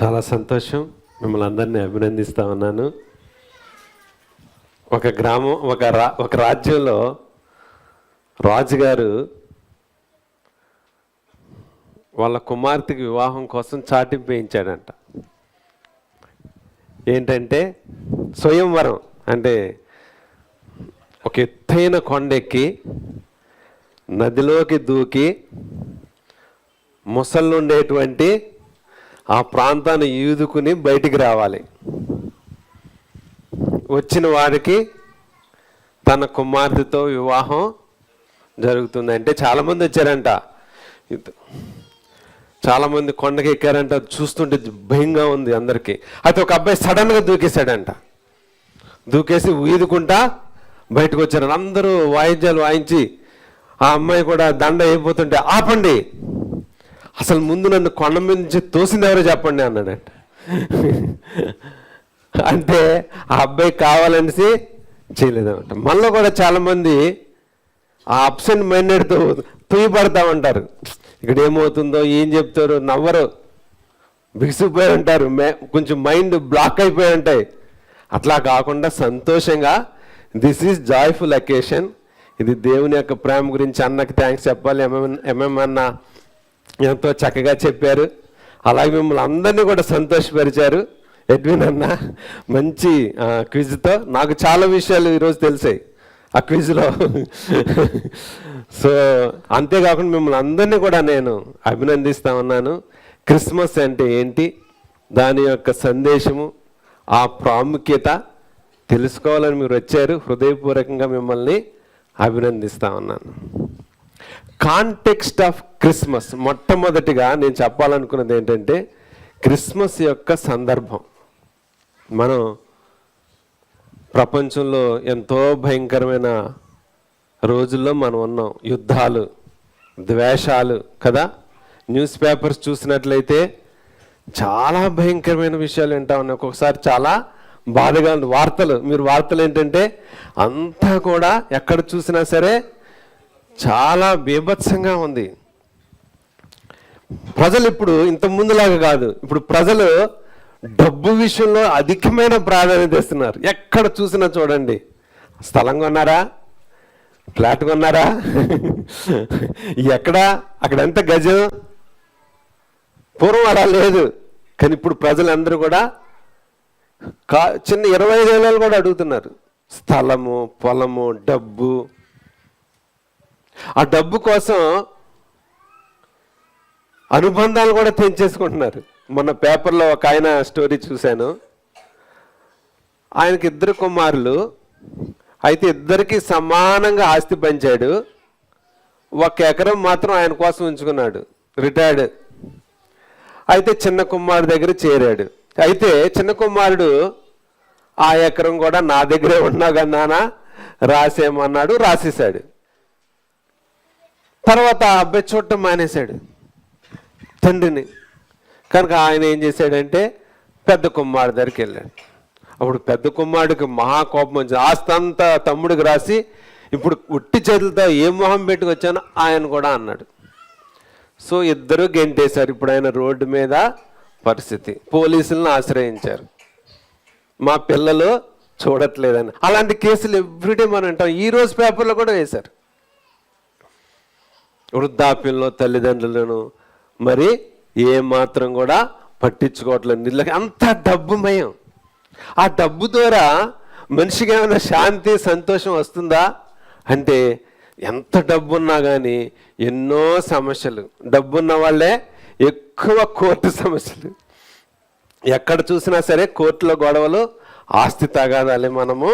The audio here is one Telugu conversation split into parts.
చాలా సంతోషం, మిమ్మల్ని అందరినీ అభినందిస్తా ఉన్నాను. ఒక గ్రామం, ఒక రాజ్యంలో రాజుగారు వాళ్ళ కుమార్తెకి వివాహం కోసం చాటింపు వేయించాడంట. ఏంటంటే స్వయంవరం, అంటే ఒక ఎత్తైన కొండెక్కి నదిలోకి దూకి ముసళ్ళు ఉండేటువంటి ఆ ప్రాంతాన్ని ఈదుకుని బయటికి రావాలి. వచ్చిన వారికి తన కుమార్తెతో వివాహం జరుగుతుంది. అంటే చాలామంది వచ్చారంట, చాలామంది కొండకి ఎక్కారంట. చూస్తుంటే భయంగా ఉంది అందరికీ. అయితే ఒక అబ్బాయి సడన్గా దూకేశాడంట. దూకేసి ఈదుకుంటా బయటకు వచ్చారు. అందరూ వాయిద్యాలు వాయించి ఆ అమ్మాయి కూడా దండ అయిపోతుంటే, ఆపండి, అసలు ముందు నన్ను కొండ మీద నుంచి తోసింది ఎవరో చెప్పండి అన్నాడంట. అంటే ఆ అబ్బాయి కావాలనేసి చేయలేదన్నమాట. మనలో కూడా చాలామంది ఆ అబ్సెంట్ మైండెడ్తో తొయ్యపడతామంటారు. ఇక్కడ ఏమవుతుందో, ఏం చెప్తారో, నవ్వరు, బిగుసిపోయి ఉంటారు, కొంచెం మైండ్ బ్లాక్ అయిపోయి ఉంటాయి. అట్లా కాకుండా సంతోషంగా, దిస్ ఈజ్ జాయ్ఫుల్ అకేషన్, ఇది దేవుని యొక్క ప్రేమ గురించి అన్నకి థ్యాంక్స్ చెప్పాలి. అన్న ఎంతో చక్కగా చెప్పారు. అలాగే మిమ్మల్ని అందరినీ కూడా సంతోషపరిచారు. ఎడ్విన్ అన్న మంచి క్విజ్తో నాకు చాలా విషయాలు ఈరోజు తెలిసాయి ఆ క్విజ్లో. సో అంతేకాకుండా మిమ్మల్ని అందరినీ కూడా నేను అభినందిస్తా ఉన్నాను. క్రిస్మస్ అంటే ఏంటి, దాని యొక్క సందేశము, ఆ ప్రాముఖ్యత తెలుసుకోవాలని మీరు వచ్చారు. హృదయపూర్వకంగా మిమ్మల్ని అభినందిస్తా ఉన్నాను. కాంటెక్స్ట్ ఆఫ్ క్రిస్మస్, మొట్టమొదటిగా నేను చెప్పాలనుకున్నది ఏంటంటే క్రిస్మస్ యొక్క సందర్భం. మనం ప్రపంచంలో ఎంతో భయంకరమైన రోజుల్లో మనం ఉన్నాం. యుద్ధాలు, ద్వేషాలు కదా. న్యూస్ పేపర్స్ చూసినట్లయితే చాలా భయంకరమైన విషయాలు వింటా ఉన్నాయి. ఒక్కొక్కసారి చాలా బాధగా ఉంది. వార్తలు ఏంటంటే అంతా కూడా ఎక్కడ చూసినా సరే చాలా బీభత్సంగా ఉంది. ప్రజలు ఇప్పుడు ఇంత ముందులాగా కాదు. ఇప్పుడు ప్రజలు డబ్బు విషయంలో అధికమైన ప్రాధాన్యత ఇస్తున్నారు. ఎక్కడ చూసినా చూడండి, స్థలం కొన్నారా, ఫ్లాట్ కొన్నారా, ఎక్కడా, అక్కడ ఎంత గజం, పూర్వం అలా లేదు. కానీ ఇప్పుడు ప్రజలందరూ కూడా చిన్న 25 ఏళ్ళు కూడా అడుగుతున్నారు. స్థలము, పొలము, డబ్బు. ఆ డబ్బు కోసం అనుబంధాలు కూడా తెంచేసుకుంటున్నారు. మొన్న పేపర్లో ఒక ఆయన స్టోరీ చూశాను. ఆయనకి 2 కుమారులు, అయితే ఇద్దరికి సమానంగా ఆస్తి పంచాడు. 1 ఎకరం మాత్రం ఆయన కోసం ఉంచుకున్నాడు, రిటైర్డ్. అయితే చిన్న కుమారుడు దగ్గర చేరాడు. అయితే చిన్న కుమారుడు ఆ ఎకరం కూడా నా దగ్గరే ఉన్నాగా నాన్న రాసేయమన్నాడు, రాసేసాడు. తర్వాత ఆ అబ్బాయి చూడటం మానేశాడు తండ్రిని. కనుక ఆయన ఏం చేశాడంటే పెద్ద కుమారుడు దగ్గరికి వెళ్ళాడు. అప్పుడు పెద్ద కుమారుడికి మహా కోపం వచ్చింది. ఆస్తి అంతా తమ్ముడికి రాసి ఇప్పుడు ఉట్టి చేతులతో ఏ మొహం పెట్టుకొచ్చానో ఆయన కూడా అన్నాడు. సో ఇద్దరు గెంటేశారు. ఇప్పుడు ఆయన రోడ్డు మీద పరిస్థితి. పోలీసులను ఆశ్రయించారు, మా పిల్లలు చూడట్లేదని. అలాంటి కేసులు ఎవ్రీడే మనం అంటాం. ఈరోజు పేపర్లో కూడా వేశారు. వృద్ధాప్యంలో తల్లిదండ్రులను మరి ఏమాత్రం కూడా పట్టించుకోవట్లేదు. అంత డబ్బుమయం. ఆ డబ్బు ద్వారా మనిషికి ఏమైనా శాంతి, సంతోషం వస్తుందా అంటే ఎంత డబ్బున్నా కానీ ఎన్నో సమస్యలు. డబ్బున్న వాళ్ళే ఎక్కువ కోర్టు సమస్యలు. ఎక్కడ చూసినా సరే కోర్టులో గొడవలు, ఆస్తి తగాదాలే మనము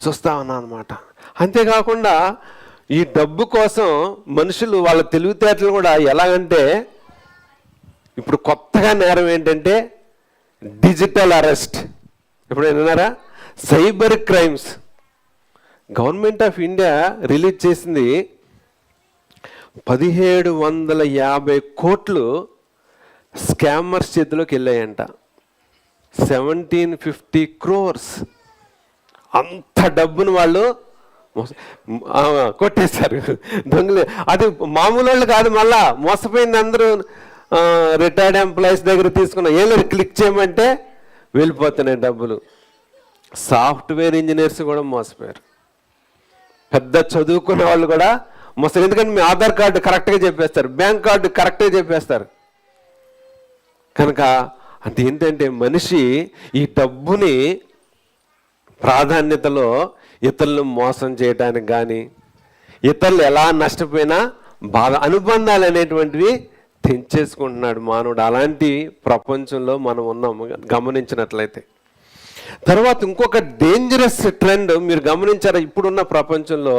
చూస్తా ఉన్నాం అన్నమాట. అంతేకాకుండా ఈ డబ్బు కోసం మనుషులు వాళ్ళ తెలివితేటలు కూడా ఎలాగంటే, ఇప్పుడు కొత్తగా నేరం ఏంటంటే డిజిటల్ అరెస్ట్. ఇప్పుడు విన్నారా, cyber crimes. Government of India release చేసింది 1750 కోట్లు స్కామర్స్ చేతిలోకి వెళ్ళాయంట. 1750 crores. అంత డబ్బును వాళ్ళు కొట్టేశారు దొంగలు. అది మామూలు వాళ్ళు కాదు, మళ్ళా మోసపోయింది అందరూ రిటైర్డ్ ఎంప్లాయీస్ దగ్గర తీసుకున్నా, ఏం లేదు క్లిక్ చేయమంటే వెళ్ళిపోతున్నాయి డబ్బులు. సాఫ్ట్వేర్ ఇంజనీర్స్ కూడా మోసపోయారు, పెద్ద చదువుకునే వాళ్ళు కూడా మోసం. ఎందుకంటే మీ ఆధార్ కార్డు కరెక్ట్గా చెప్పేస్తారు, బ్యాంక్ కార్డు కరెక్ట్గా చెప్పేస్తారు. కనుక అంటే ఏంటంటే మనిషి ఈ డబ్బుని ప్రాధాన్యతలో ఇతరులను మోసం చేయడానికి కానీ, ఇతరులు ఎలా నష్టపోయినా బాధ అనుబంధాలు అనేటువంటివి తెంచేసుకుంటున్నాడు మానవుడు. అలాంటి ప్రపంచంలో మనం ఉన్నాము గమనించినట్లయితే. తర్వాత ఇంకొక డేంజరస్ ట్రెండ్ మీరు గమనించారా, ఇప్పుడున్న ప్రపంచంలో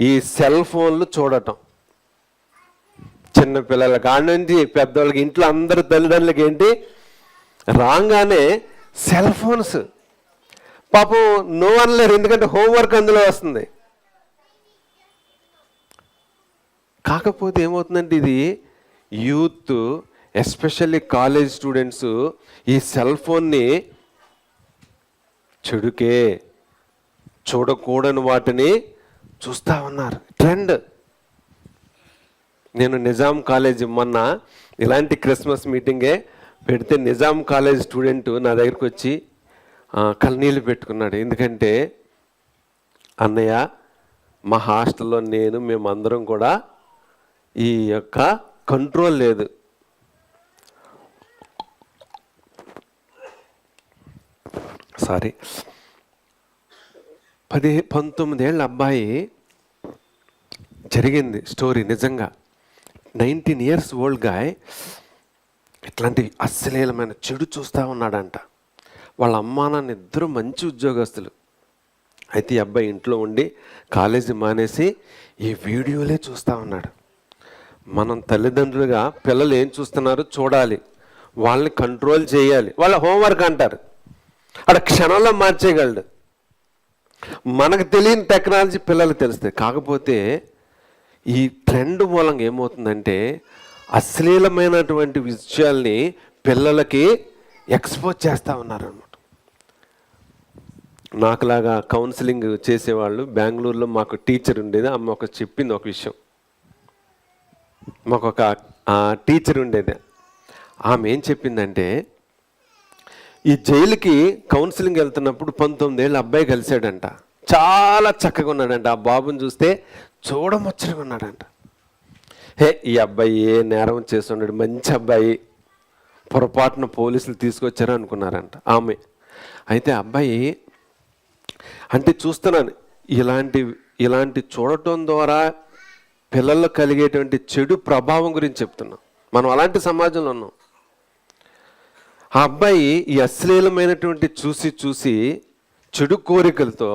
ఈ సెల్ ఫోన్లు చూడటం. చిన్న పిల్లల కాడి నుంచి పెద్దవాళ్ళకి, ఇంట్లో అందరు తల్లిదండ్రులకి ఏంటి రాగానే సెల్ ఫోన్స్. పాపం నో అనలేరు, ఎందుకంటే హోంవర్క్ అందులో వస్తుంది. కాకపోతే ఏమవుతుందంటే ఇది యూత్, ఎస్పెషల్లీ కాలేజ్ స్టూడెంట్స్ ఈ సెల్ ఫోన్ని చెడుకే, చూడకూడని వాటిని చూస్తూ ఉన్నారు. ట్రెండ్. నేను నిజాం కాలేజ్ మొన్న ఇలాంటి క్రిస్మస్ మీటింగే పెడితే నిజాం కాలేజ్ స్టూడెంట్ నా దగ్గరికి వచ్చి కన్నీళ్ళు పెట్టుకున్నాడు. ఎందుకంటే అన్నయ్య మా హాస్టల్లో మేమందరం కూడా ఈ యొక్క కంట్రోల్ లేదు. సారీ, 19 ఏళ్ళ అబ్బాయి జరిగింది స్టోరీ. నిజంగా 19 years ఓల్డ్ గాయ్ ఇట్లాంటి అశ్లీలమైన చెడు చూస్తూ ఉన్నాడంట. వాళ్ళ అమ్మా నాన్న ఇద్దరు మంచి ఉద్యోగస్తులు. అయితే ఈ అబ్బాయి ఇంట్లో ఉండి కాలేజీ మానేసి ఈ వీడియోలే చూస్తూ ఉన్నాడు. మనం తల్లిదండ్రులుగా పిల్లలు ఏం చూస్తున్నారో చూడాలి, వాళ్ళని కంట్రోల్ చేయాలి. వాళ్ళ హోంవర్క్ అంటారు, అక్కడ క్షణంలో మార్చేయగలడు. మనకు తెలియని టెక్నాలజీ పిల్లలకు తెలుస్తుంది. కాకపోతే ఈ ట్రెండ్ మూలంగా ఏమవుతుందంటే అశ్లీలమైనటువంటి విషయాల్ని పిల్లలకి ఎక్స్పోజ్ చేస్తూ ఉన్నారు అన్నమాట. నాకులాగా కౌన్సిలింగ్ చేసేవాళ్ళు బెంగళూరులో మాకు టీచర్ ఉండేది. ఆమె ఒక చెప్పింది ఒక విషయం. మాకు ఒక టీచర్ ఉండేది. ఆమె ఏం చెప్పిందంటే ఈ జైలుకి కౌన్సిలింగ్ వెళ్తున్నప్పుడు 19 ఏళ్ళ అబ్బాయి కలిశాడంట. చాలా చక్కగా ఉన్నాడంట. ఆ బాబుని చూస్తే చూడముచ్చటగా ఉన్నాడంట. ఈ అబ్బాయి ఏ నేరం చేస్తున్నాడు, మంచి అబ్బాయి, పొరపాటున పోలీసులు తీసుకొచ్చారు అనుకున్నారంట ఆమె. అయితే అబ్బాయి అంటే చూస్తున్నాను ఇలాంటి చూడటం ద్వారా పిల్లల్లో కలిగేటువంటి చెడు ప్రభావం గురించి చెప్తున్నాం. మనం అలాంటి సమాజంలో ఉన్నాం. ఆ అబ్బాయి ఈ అశ్లీలమైనటువంటి చూసి చెడు కోరికలతో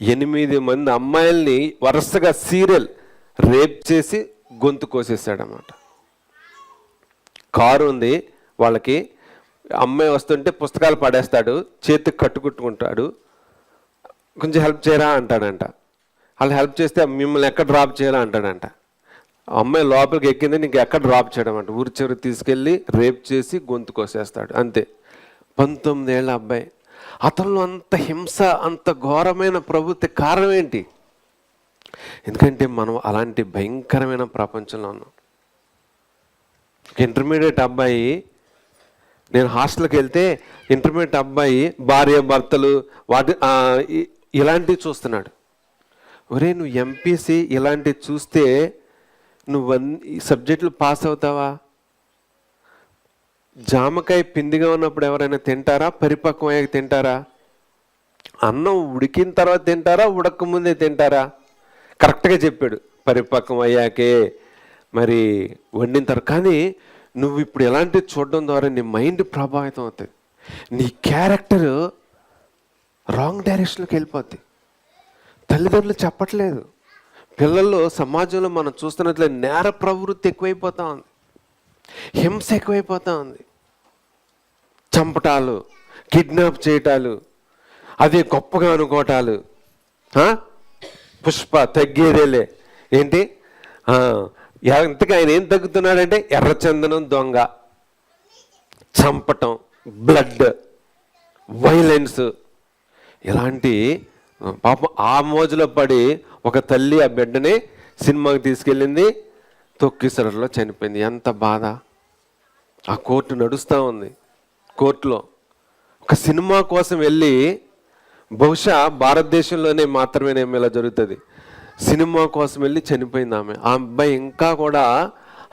8 మంది అమ్మాయిల్ని వరుసగా సీరియల్ రేప్ చేసి గొంతు కోసేసాడన్నమాట. కారు ఉంది వాళ్ళకి, అమ్మాయి వస్తుంటే పుస్తకాలు పడేస్తాడు, చేతికి కట్టుకుంటాడు, కొంచెం హెల్ప్ చేయరా అంటాడంట. వాళ్ళు హెల్ప్ చేస్తే మిమ్మల్ని ఎక్కడ డ్రాప్ చేయాలా అంటాడంట. అమ్మాయి లోపలికి ఎక్కింది, నీకు ఎక్కడ డ్రాప్ చేయడం అంట. ఊరి చివరి తీసుకెళ్ళి రేప్ చేసి గొంతు కోసేస్తాడు. అంతే. 19 ఏళ్ళ అబ్బాయి. అతనిలో అంత హింస, అంత ఘోరమైన ప్రవృత్తి కారణం ఏంటి? ఎందుకంటే మనం అలాంటి భయంకరమైన ప్రపంచంలో ఉన్నాం. ఇంటర్మీడియట్ అబ్బాయి, నేను హాస్టల్కి వెళ్తే ఇంటర్మీడియట్ అబ్బాయి భార్య భర్తలు ఇలాంటివి చూస్తున్నాడు. ఒరే నువ్వు ఎంపీసీ ఇలాంటివి చూస్తే నువ్వు ఈ సబ్జెక్టులు పాస్ అవుతావా? జామకాయ పిండిగా ఉన్నప్పుడు ఎవరైనా తింటారా? పరిపక్వమయ్యాక తింటారా? అన్నం ఉడికిన తర్వాత తింటారా? ఉడకముందే తింటారా? కరెక్ట్గా చెప్పాడు, పరిపక్వం అయ్యాకే మరి వండిన తర్వాత. కానీ నువ్వు ఇప్పుడు ఎలాంటివి చూడడం ద్వారా నీ మైండ్ ప్రభావితం అవుతుంది, నీ క్యారెక్టర్ రాంగ్ డైరెక్షన్లోకి వెళ్ళిపోద్ది. తల్లిదండ్రులు చెప్పట్లేదు, పిల్లల్లో సమాజంలో మనం చూస్తున్నట్లే నేర ప్రవృత్తి ఎక్కువైపోతూ ఉంది, హింస ఎక్కువైపోతూ ఉంది. చంపటాలు, కిడ్నాప్ చేయటాలు, అదే గొప్పగా అనుకోవటాలు. పుష్ప తగ్గేదేలే ఏంటి? ఇంతకు ఆయన ఏం తగ్గుతున్నాడంటే ఎర్రచందనం దొంగ, చంపటం, బ్లడ్, వైలెన్స్, ఇలాంటి పాపం ఆ మోజులో పడి ఒక తల్లి ఆ బిడ్డని సినిమాకి తీసుకెళ్ళింది, తొక్కిసరలో చనిపోయింది. ఎంత బాధ. ఆ కోర్టు నడుస్తూ ఉంది. కోర్టులో ఒక సినిమా కోసం వెళ్ళి, బహుశా భారతదేశంలోనే మాత్రమే ఇలా జరుగుతుంది, సినిమా కోసం వెళ్ళి చనిపోయింది ఆమె. ఆ అబ్బాయి ఇంకా కూడా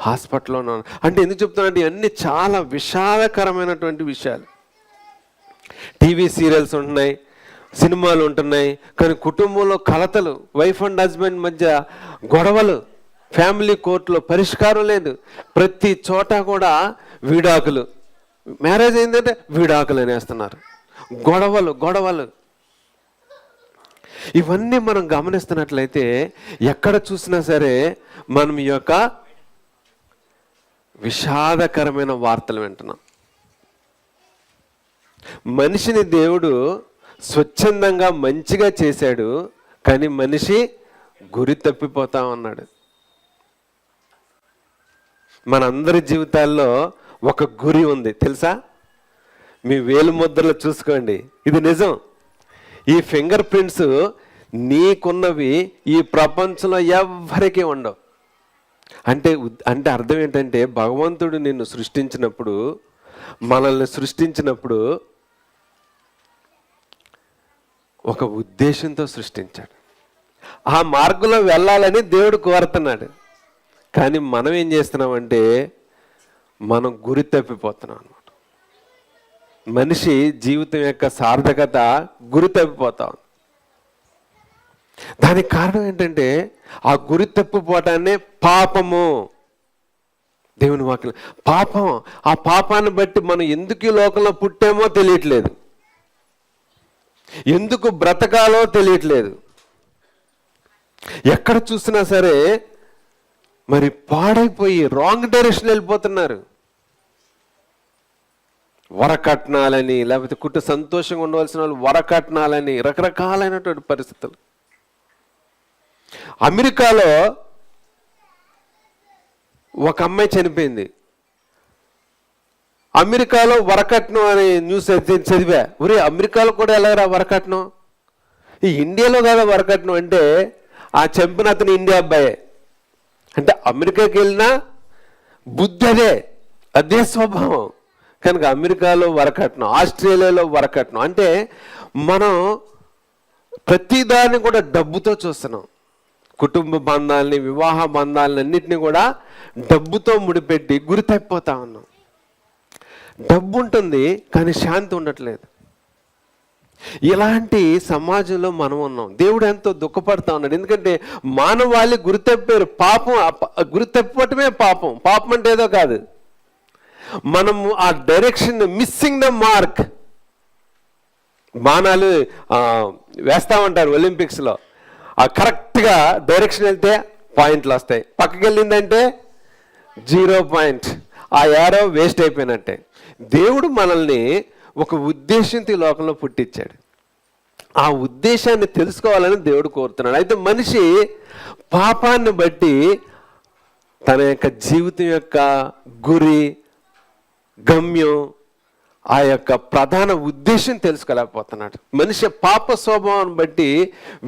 హాస్పిటల్లో ఉన్నాడు. అంటే ఎందుకు చెప్తానంటే ఇవన్నీ చాలా విషాదకరమైనటువంటి విషయాలు. టీవీ సీరియల్స్ ఉంటున్నాయి, సినిమాలు ఉంటున్నాయి, కానీ కుటుంబంలో కలతలు, వైఫ్ అండ్ హస్బెండ్ మధ్య గొడవలు, ఫ్యామిలీ కోర్టులో పరిష్కారం లేదు. ప్రతి చోట కూడా విడాకులు. మ్యారేజ్ అయిందంటే విడాకులు అనేస్తున్నారు. గొడవలు. ఇవన్నీ మనం గమనిస్తున్నట్లయితే ఎక్కడ చూసినా సరే మనం ఈ యొక్క విషాదకరమైన వార్తలు వింటున్నాం. మనిషిని దేవుడు స్వచ్ఛందంగా మంచిగా చేశాడు, కానీ మనిషి గురి తప్పిపోతా ఉన్నాడు. మనందరి జీవితాల్లో ఒక గురి ఉంది తెలుసా? మీ వేలు ముద్రలు చూసుకోండి, ఇది నిజం. ఈ ఫింగర్ ప్రింట్స్ నీకున్నవి ఈ ప్రపంచంలో ఎవ్వరికీ ఉండవు. అంటే అర్థం ఏంటంటే, భగవంతుడు నిన్ను సృష్టించినప్పుడు, మనల్ని సృష్టించినప్పుడు ఒక ఉద్దేశంతో సృష్టించాడు. ఆ మార్గంలో వెళ్ళాలని దేవుడు కోరుతున్నాడు. కానీ మనం ఏం చేస్తున్నామంటే మనం గురి తప్పిపోతున్నాం అన్నమాట. మనిషి జీవితం యొక్క సార్థకత గురి తప్పిపోతాం. దానికి కారణం ఏంటంటే ఆ గురి తప్పిపోవటాన్ని పాపము. దేవుని వాక్యం పాపం. ఆ పాపాన్ని బట్టి మనం ఎందుకు ఈ లోకంలో పుట్టామో తెలియట్లేదు, ఎందుకు బ్రతకాలో తెలియట్లేదు. ఎక్కడ చూసినా సరే మరి పాడైపోయి రాంగ్ డైరెక్షన్ వెళ్ళిపోతున్నారు. వరకట్నాలని, లేకపోతే సంతోషంగా ఉండవలసిన వాళ్ళు వరకట్నాలని, రకరకాలైనటువంటి పరిస్థితులు. అమెరికాలో ఒక అమ్మాయి చనిపోయింది. అమెరికాలో వరకట్నం అనే న్యూస్ అయితే చదివా. ఒరే, అమెరికాలో కూడా ఎలాగరా వరకట్నం? ఈ ఇండియాలో కదా వరకట్నం అంటే ఆ చంపిన అతను ఇండియా అబ్బాయే. అంటే అమెరికాకి వెళ్ళినా బుద్ధి అదే స్వభావం. కనుక అమెరికాలో వరకట్నం, ఆస్ట్రేలియాలో వరకట్నం. అంటే మనం ప్రతిదాన్ని కూడా డబ్బుతో చూస్తున్నాం. కుటుంబ బంధాలని, వివాహ బంధాలని అన్నిటినీ కూడా డబ్బుతో ముడిపెట్టి గురి తప్పిపోతా ఉన్నాం. డబ్బు ఉంటుంది కానీ శాంతి ఉండట్లేదు. ఇలాంటి సమాజంలో మనం ఉన్నాం. దేవుడు ఎంతో దుఃఖపడతా ఉన్నాడు. ఎందుకంటే మానవాళి గురి తప్పారు. పాపం, గురి తప్పటమే పాపం. పాపం అంటే ఏదో కాదు, మనము ఆ డైరెక్షన్ మిస్సింగ్ ద మార్క్. బాణాలు వేస్తా ఉంటారు ఒలింపిక్స్లో. ఆ కరెక్ట్గా డైరెక్షన్ వెళ్తే పాయింట్లు వస్తాయి, పక్కకి వెళ్ళిందంటే 0 పాయింట్. ఆ యారో వేస్ట్ అయిపోయినట్టే. దేవుడు మనల్ని ఒక ఉద్దేశంతో ఈ లోకంలో పుట్టించాడు. ఆ ఉద్దేశాన్ని తెలుసుకోవాలని దేవుడు కోరుతున్నాడు. అయితే మనిషి పాపాన్ని బట్టి తన యొక్క జీవితం యొక్క గురి, గమ్యం, ఆ యొక్క ప్రధాన ఉద్దేశం తెలుసుకోలేకపోతున్నాడు. మనిషి పాప స్వభావాన్ని బట్టి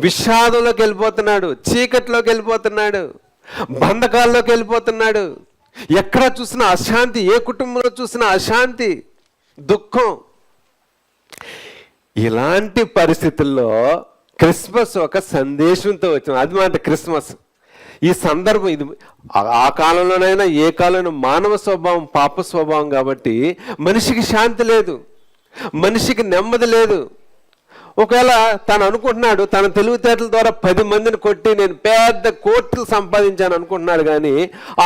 విషాదంలోకి వెళ్ళిపోతున్నాడు, చీకట్లోకి వెళ్ళిపోతున్నాడు, బంధకాల్లోకి వెళ్ళిపోతున్నాడు. ఎక్కడ చూసినా అశాంతి, ఏ కుటుంబంలో చూసినా అశాంతి, దుఃఖం. ఇలాంటి పరిస్థితుల్లో క్రిస్మస్ ఒక సందేశంతో వచ్చింది. అది మాట క్రిస్మస్. ఈ సందర్భం ఇది ఆ కాలంలోనైనా ఏ కాలంలో మానవ స్వభావం పాప స్వభావం కాబట్టి మనిషికి శాంతి లేదు, మనిషికి నెమ్మది లేదు. ఒకవేళ తను అనుకుంటున్నాడు తన తెలివితేటల ద్వారా 10 మందిని కొట్టి నేను పెద్ద కోట్లు సంపాదించాను అనుకుంటున్నాడు. కానీ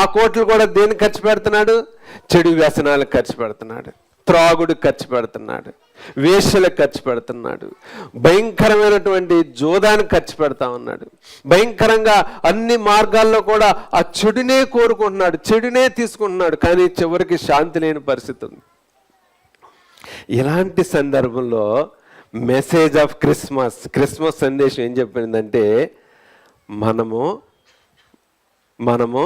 ఆ కోట్లు కూడా దేనికి ఖర్చు పెడుతున్నాడు? చెడు వ్యసనాలకు ఖర్చు పెడుతున్నాడు, త్రాగుడు ఖర్చు పెడుతున్నాడు, వేశ్యలకు ఖర్చు పెడుతున్నాడు, భయంకరమైనటువంటి జోదానికి ఖర్చు పెడతా ఉన్నాడు. భయంకరంగా అన్ని మార్గాల్లో కూడా ఆ చెడునే కోరుకుంటున్నాడు, చెడునే తీసుకుంటున్నాడు. కానీ చివరికి శాంతి లేని పరిస్థితి ఉంది. ఇలాంటి సందర్భంలో మెసేజ్ ఆఫ్ క్రిస్మస్ సందేశం ఏం చెప్పిందంటే మనము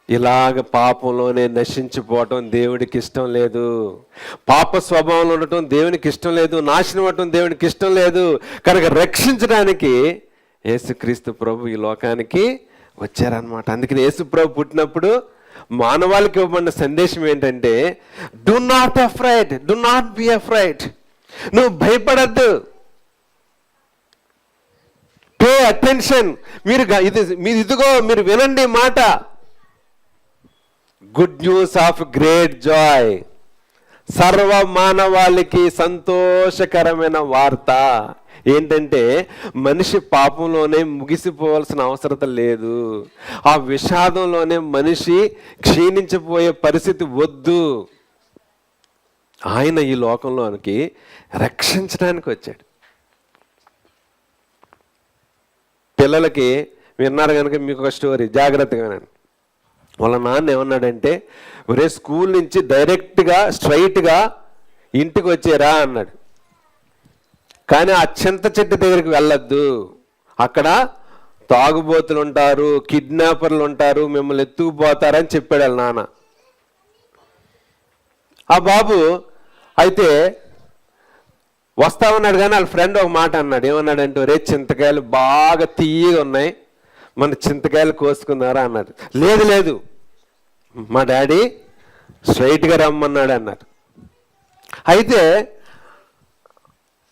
ఇలాగ పాపంలోనే నశించిపోవటం దేవుడికి ఇష్టం లేదు. పాప స్వభావంలో ఉండటం దేవునికి ఇష్టం లేదు, నాశనం అవ్వటం దేవునికి ఇష్టం లేదు. కనుక రక్షించడానికి యేసుక్రీస్తు ప్రభు ఈ లోకానికి వచ్చారనమాట. అందుకని యేసుప్రభు పుట్టినప్పుడు మానవాళికి ఇవ్వబడిన సందేశం ఏంటంటే, do not afraid, do not be afraid. నువ్వు భయపడద్దు, పే అటెన్షన్. ఇదిగో మీరు వినండి మాట. Good news of great Joy, సర్వ మానవాళికి సంతోషకరమైన వార్త ఏంటంటే, మనిషి పాపంలోనే ముగిసిపోవాల్సిన అవసరం లేదు. ఆ విషాదంలోనే మనిషి క్షీణించిపోయే పరిస్థితి వద్దు. ఆయన ఈ లోకంలోనికి రక్షించడానికి వచ్చాడు. పిల్లలకి విన్నారు కనుక మీకు ఒక స్టోరీ జాగ్రత్తగా వినండి. వాళ్ళ నాన్న ఏమన్నాడంటే, ఒరే స్కూల్ నుంచి డైరెక్ట్గా స్ట్రైట్గా ఇంటికి వచ్చేరా అన్నాడు. కానీ ఆ చింత చెట్టు దగ్గరికి వెళ్ళొద్దు, అక్కడ తాగుబోతులు ఉంటారు, కిడ్నాపర్లు ఉంటారు, మిమ్మల్ని ఎత్తుకుపోతారని చెప్పాడు వాళ్ళ నాన్న. ఆ బాబు అయితే వస్తా ఉన్నాడు. కానీ వాళ్ళ ఫ్రెండ్ ఒక మాట అన్నాడు. ఏమన్నాడంటే, ఒరే చింతకాయలు బాగా తీయగా ఉన్నాయి, మన చింతకాయలు కోసుకున్నారా అన్నాడు. లేదు లేదు, మా డాడీ స్ట్రైట్గా రమ్మన్నాడు అన్నారు. అయితే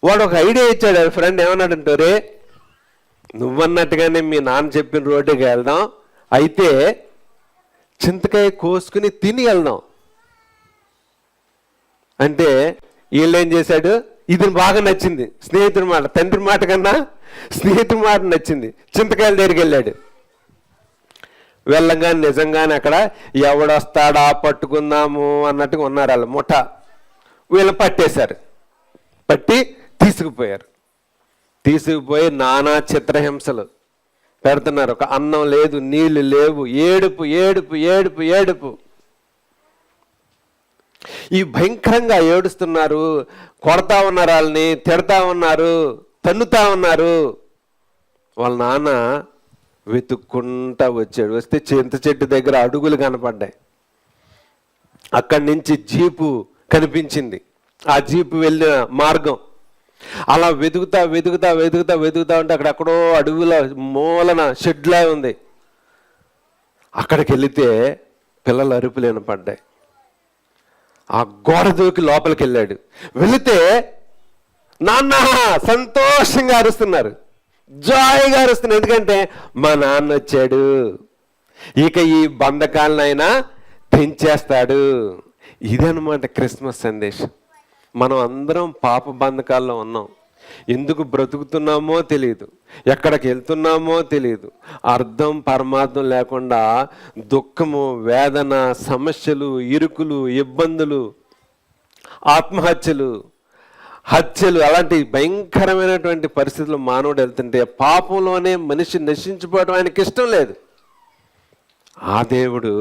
వాడు ఒక ఐడియా ఇచ్చాడు. వాళ్ళ ఫ్రెండ్ ఏమన్నాడంటే, రే నువ్వన్నట్టుగానే మీ నాన్న చెప్పిన రోడ్డుకి వెళ్దాం, అయితే చింతకాయ కోసుకుని తిని వెళ్దాం అంటే వీళ్ళేం చేశాడు, ఇది బాగా నచ్చింది. స్నేహితుడి మాట, తండ్రి మాట కన్నా స్నేహితుడి మాట నచ్చింది. చింతకాయల దగ్గరికి వెళ్ళాడు. వెళ్ళంగానే నిజంగానే అక్కడ ఎవడొస్తాడా పట్టుకుందాము అన్నట్టుగా ఉన్నారు వాళ్ళు ముఠ. వీళ్ళని పట్టేశారు, పట్టి తీసుకుపోయారు. తీసుకుపోయి నానా చిత్రహింసలు పెడుతున్నారు. ఒక అన్నం లేదు, నీళ్లు లేవు, ఏడుపు ఏడుపు ఏడుపు ఏడుపు. ఈ భయంకరంగా ఏడుస్తున్నారు, కొడతా ఉన్నారు, వాళ్ళని తిడతా ఉన్నారు, తన్నుతా ఉన్నారు. వాళ్ళ నాన్న వెతుక్కుంటా వచ్చాడు. వస్తే చింత చెట్టు దగ్గర అడుగులు కనపడ్డాయి. అక్కడి నుంచి జీపు కనిపించింది, ఆ జీపు వెళ్ళిన మార్గం. అలా వెతుకుతా వెతుకుతా వెతుకుతా వెతుకుతా ఉంటే అక్కడెక్కడో అడవుల మూలన షెడ్లా ఉంది. అక్కడికి వెళితే పిల్లల అరుపులు వినపడ్డాయి. ఆ గోడ దూకి లోపలికి వెళ్ళాడు. వెళితే నాన్న సంతోషంగా అరుస్తున్నారు, జాయిగా అరుస్తున్నారు. ఎందుకంటే మా నాన్న వచ్చాడు, ఇక ఈ బంధకాలనైనా పెంచేస్తాడు. ఇదనమాట క్రిస్మస్ సందేశం. మనం అందరం పాప బంధకాల్లో ఉన్నాం. ఎందుకు బ్రతుకుతున్నామో తెలియదు, ఎక్కడికి వెళ్తున్నామో తెలియదు. అర్థం పరమార్థం లేకుండా దుఃఖము, వేదన, సమస్యలు, ఇరుకులు, ఇబ్బందులు, ఆత్మహత్యలు, హత్యలు, అలాంటి భయంకరమైనటువంటి పరిస్థితులు మానవుడు వెళ్తుంటే పాపంలోనే మనిషి నశించిపోవడం ఆయనకి ఇష్టం లేదు. ఆ దేవుడు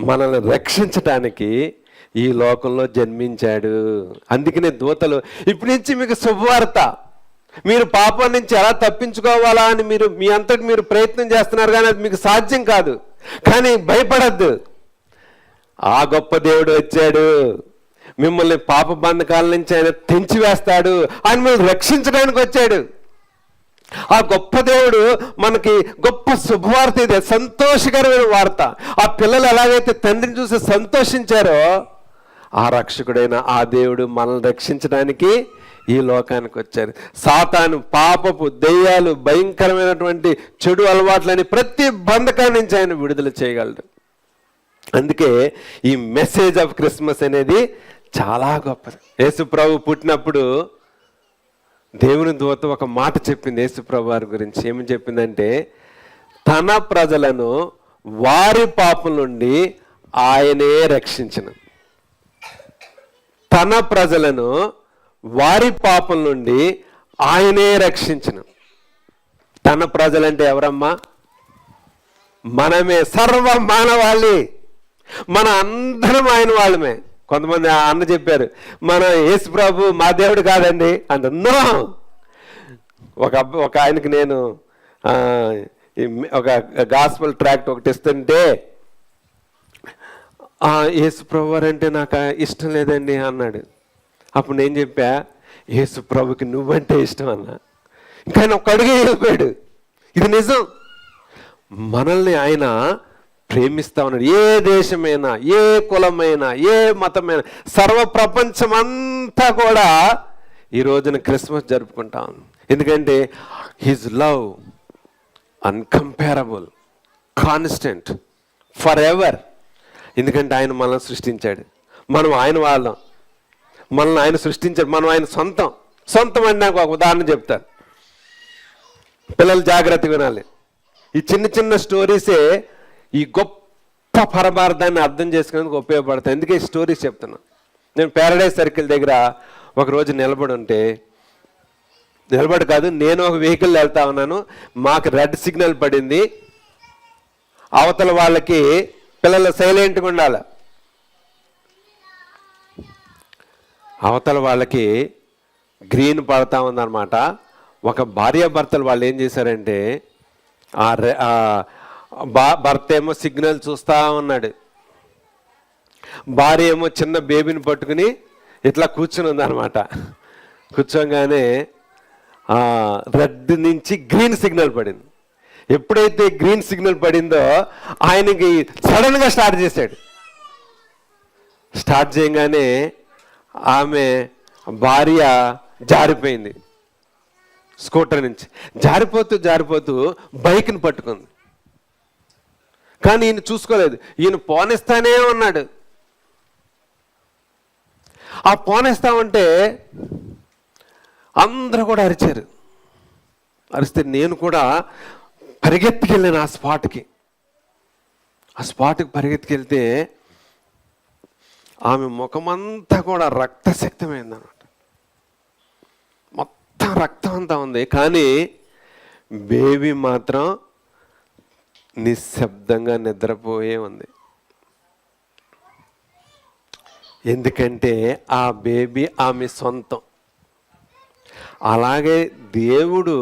మనల్ని రక్షించటానికి ఈ లోకంలో జన్మించాడు. అందుకనే దూతలు ఇప్పటి నుంచి మీకు శుభవార్త, మీరు పాపం నుంచి ఎలా తప్పించుకోవాలా అని మీరు మీ అంతటి మీరు ప్రయత్నం చేస్తున్నారు, కానీ అది మీకు సాధ్యం కాదు. కానీ భయపడద్దు, ఆ గొప్ప దేవుడు వచ్చాడు. మిమ్మల్ని పాప బంధకాల నుంచి ఆయన తెంచివేస్తాడు, ఆయన మిమ్మల్ని రక్షించడానికి వచ్చాడు. ఆ గొప్ప దేవుడు మనకి గొప్ప శుభవార్త ఇది, సంతోషకరమైన వార్త. ఆ పిల్లలు ఎలాగైతే తండ్రిని చూసి సంతోషించారో, ఆ రక్షకుడైన ఆ దేవుడు మనల్ని రక్షించడానికి ఈ లోకానికి వచ్చారు. సాతాను, పాపపు, దెయ్యాలు, భయంకరమైనటువంటి చెడు అలవాట్లని ప్రతి బంధకాల నుంచి ఆయన విడుదల చేయగలడు. అందుకే ఈ మెసేజ్ ఆఫ్ క్రిస్మస్ అనేది చాలా గొప్పది. యేసుప్రభు పుట్టినప్పుడు దేవుని దూత ఒక మాట చెప్పింది యేసుప్రభు వారి గురించి. ఏమని చెప్పిందంటే, తన ప్రజలను వారి పాపం నుండి ఆయనే రక్షించిన. తన ప్రజలను వారి పాపం నుండి ఆయనే రక్షించిన. తన ప్రజలంటే ఎవరమ్మా? మనమే, సర్వ మానవాళి, మన అందరం ఆయన వాళ్ళమే. కొంతమంది అన్న చెప్పారు, మన యేసు ప్రభు మా దేవుడు కాదండి అంత. నో, ఒక ఆయనకి నేను ఒక గాస్పల్ ట్రాక్ట్ ఒకటి ఇస్తుంటే, యేసు ప్రభు అంటే నాకు ఇష్టం లేదండి అన్నాడు. అప్పుడు నేను చెప్పా, యేసు ప్రభుకి నువ్వంటే ఇష్టం అన్నా. ఇంకా ఆయన ఒక అడుగే వెళ్ళిపోయాడు. ఇది నిజం. మనల్ని ఆయన ప్రేమిస్తా ఉన్నాడు. ఏ దేశమైనా, ఏ కులమైనా, ఏ మతమైనా, సర్వ ప్రపంచం అంతా కూడా ఈ రోజున క్రిస్మస్ జరుపుకుంటాం. ఎందుకంటే his love uncomparable, constant, forever. ఎందుకంటే ఆయన మనల్ని సృష్టించాడు, మనం ఆయన వాళ్ళం. మనల్ని ఆయన సృష్టించాడు, మనం ఆయన సొంతం అని నాకు ఒక ఉదాహరణ చెప్తాను. పిల్లలు జాగ్రత్తగా వినాలి. ఈ చిన్న చిన్న స్టోరీసే ఈ గొప్ప పరమార్థాన్ని అర్థం చేసుకునేందుకు ఉపయోగపడతాయి. ఎందుకే ఈ స్టోరీస్ చెప్తున్నా. నేను ప్యారడైజ్ సర్కిల్ దగ్గర ఒకరోజు నిలబడి కాదు, నేను ఒక వెహికల్ వెళ్తా ఉన్నాను. మాకు రెడ్ సిగ్నల్ పడింది. అవతల వాళ్ళకి పిల్లలు సైలెంట్గా ఉండాలి. అవతల వాళ్ళకి గ్రీన్ పడతా ఉందన్నమాట. ఒక భార్యాభర్తలు వాళ్ళు ఏం చేశారంటే, భర్త ఏమో సిగ్నల్ చూస్తూ ఉన్నాడు, భార్య ఏమో చిన్న బేబీని పట్టుకుని ఇట్లా కూర్చుని ఉందన్నమాట. కూర్చోగానే రెడ్ నుంచి గ్రీన్ సిగ్నల్ పడింది. ఎప్పుడైతే గ్రీన్ సిగ్నల్ పడిందో ఆయనకి సడన్గా స్టార్ట్ చేశాడు. స్టార్ట్ చేయగానే ఆమె భార్య జారిపోయింది. స్కూటర్ నుంచి జారిపోతూ బైక్ని పట్టుకుంది. కానీ ఈయన చూసుకోలేదు, ఈయన పోనిస్తానే ఉన్నాడు. ఆ పోనిస్తా ఉంటే అందరూ కూడా అరిచారు. అరిస్తే నేను కూడా పరిగెత్తుకెళ్ళాను ఆ స్పాట్కి పరిగెత్తుకెళ్తే ఆమె ముఖమంతా కూడా రక్తశక్తమైందన్నమాట. మొత్తం రక్తం అంతా ఉంది. కానీ బేబీ మాత్రం నిశ్శబ్దంగా నిద్రపోయే ఉంది. ఎందుకంటే ఆ బేబీ ఆమె సొంతం. అలాగే దేవుడు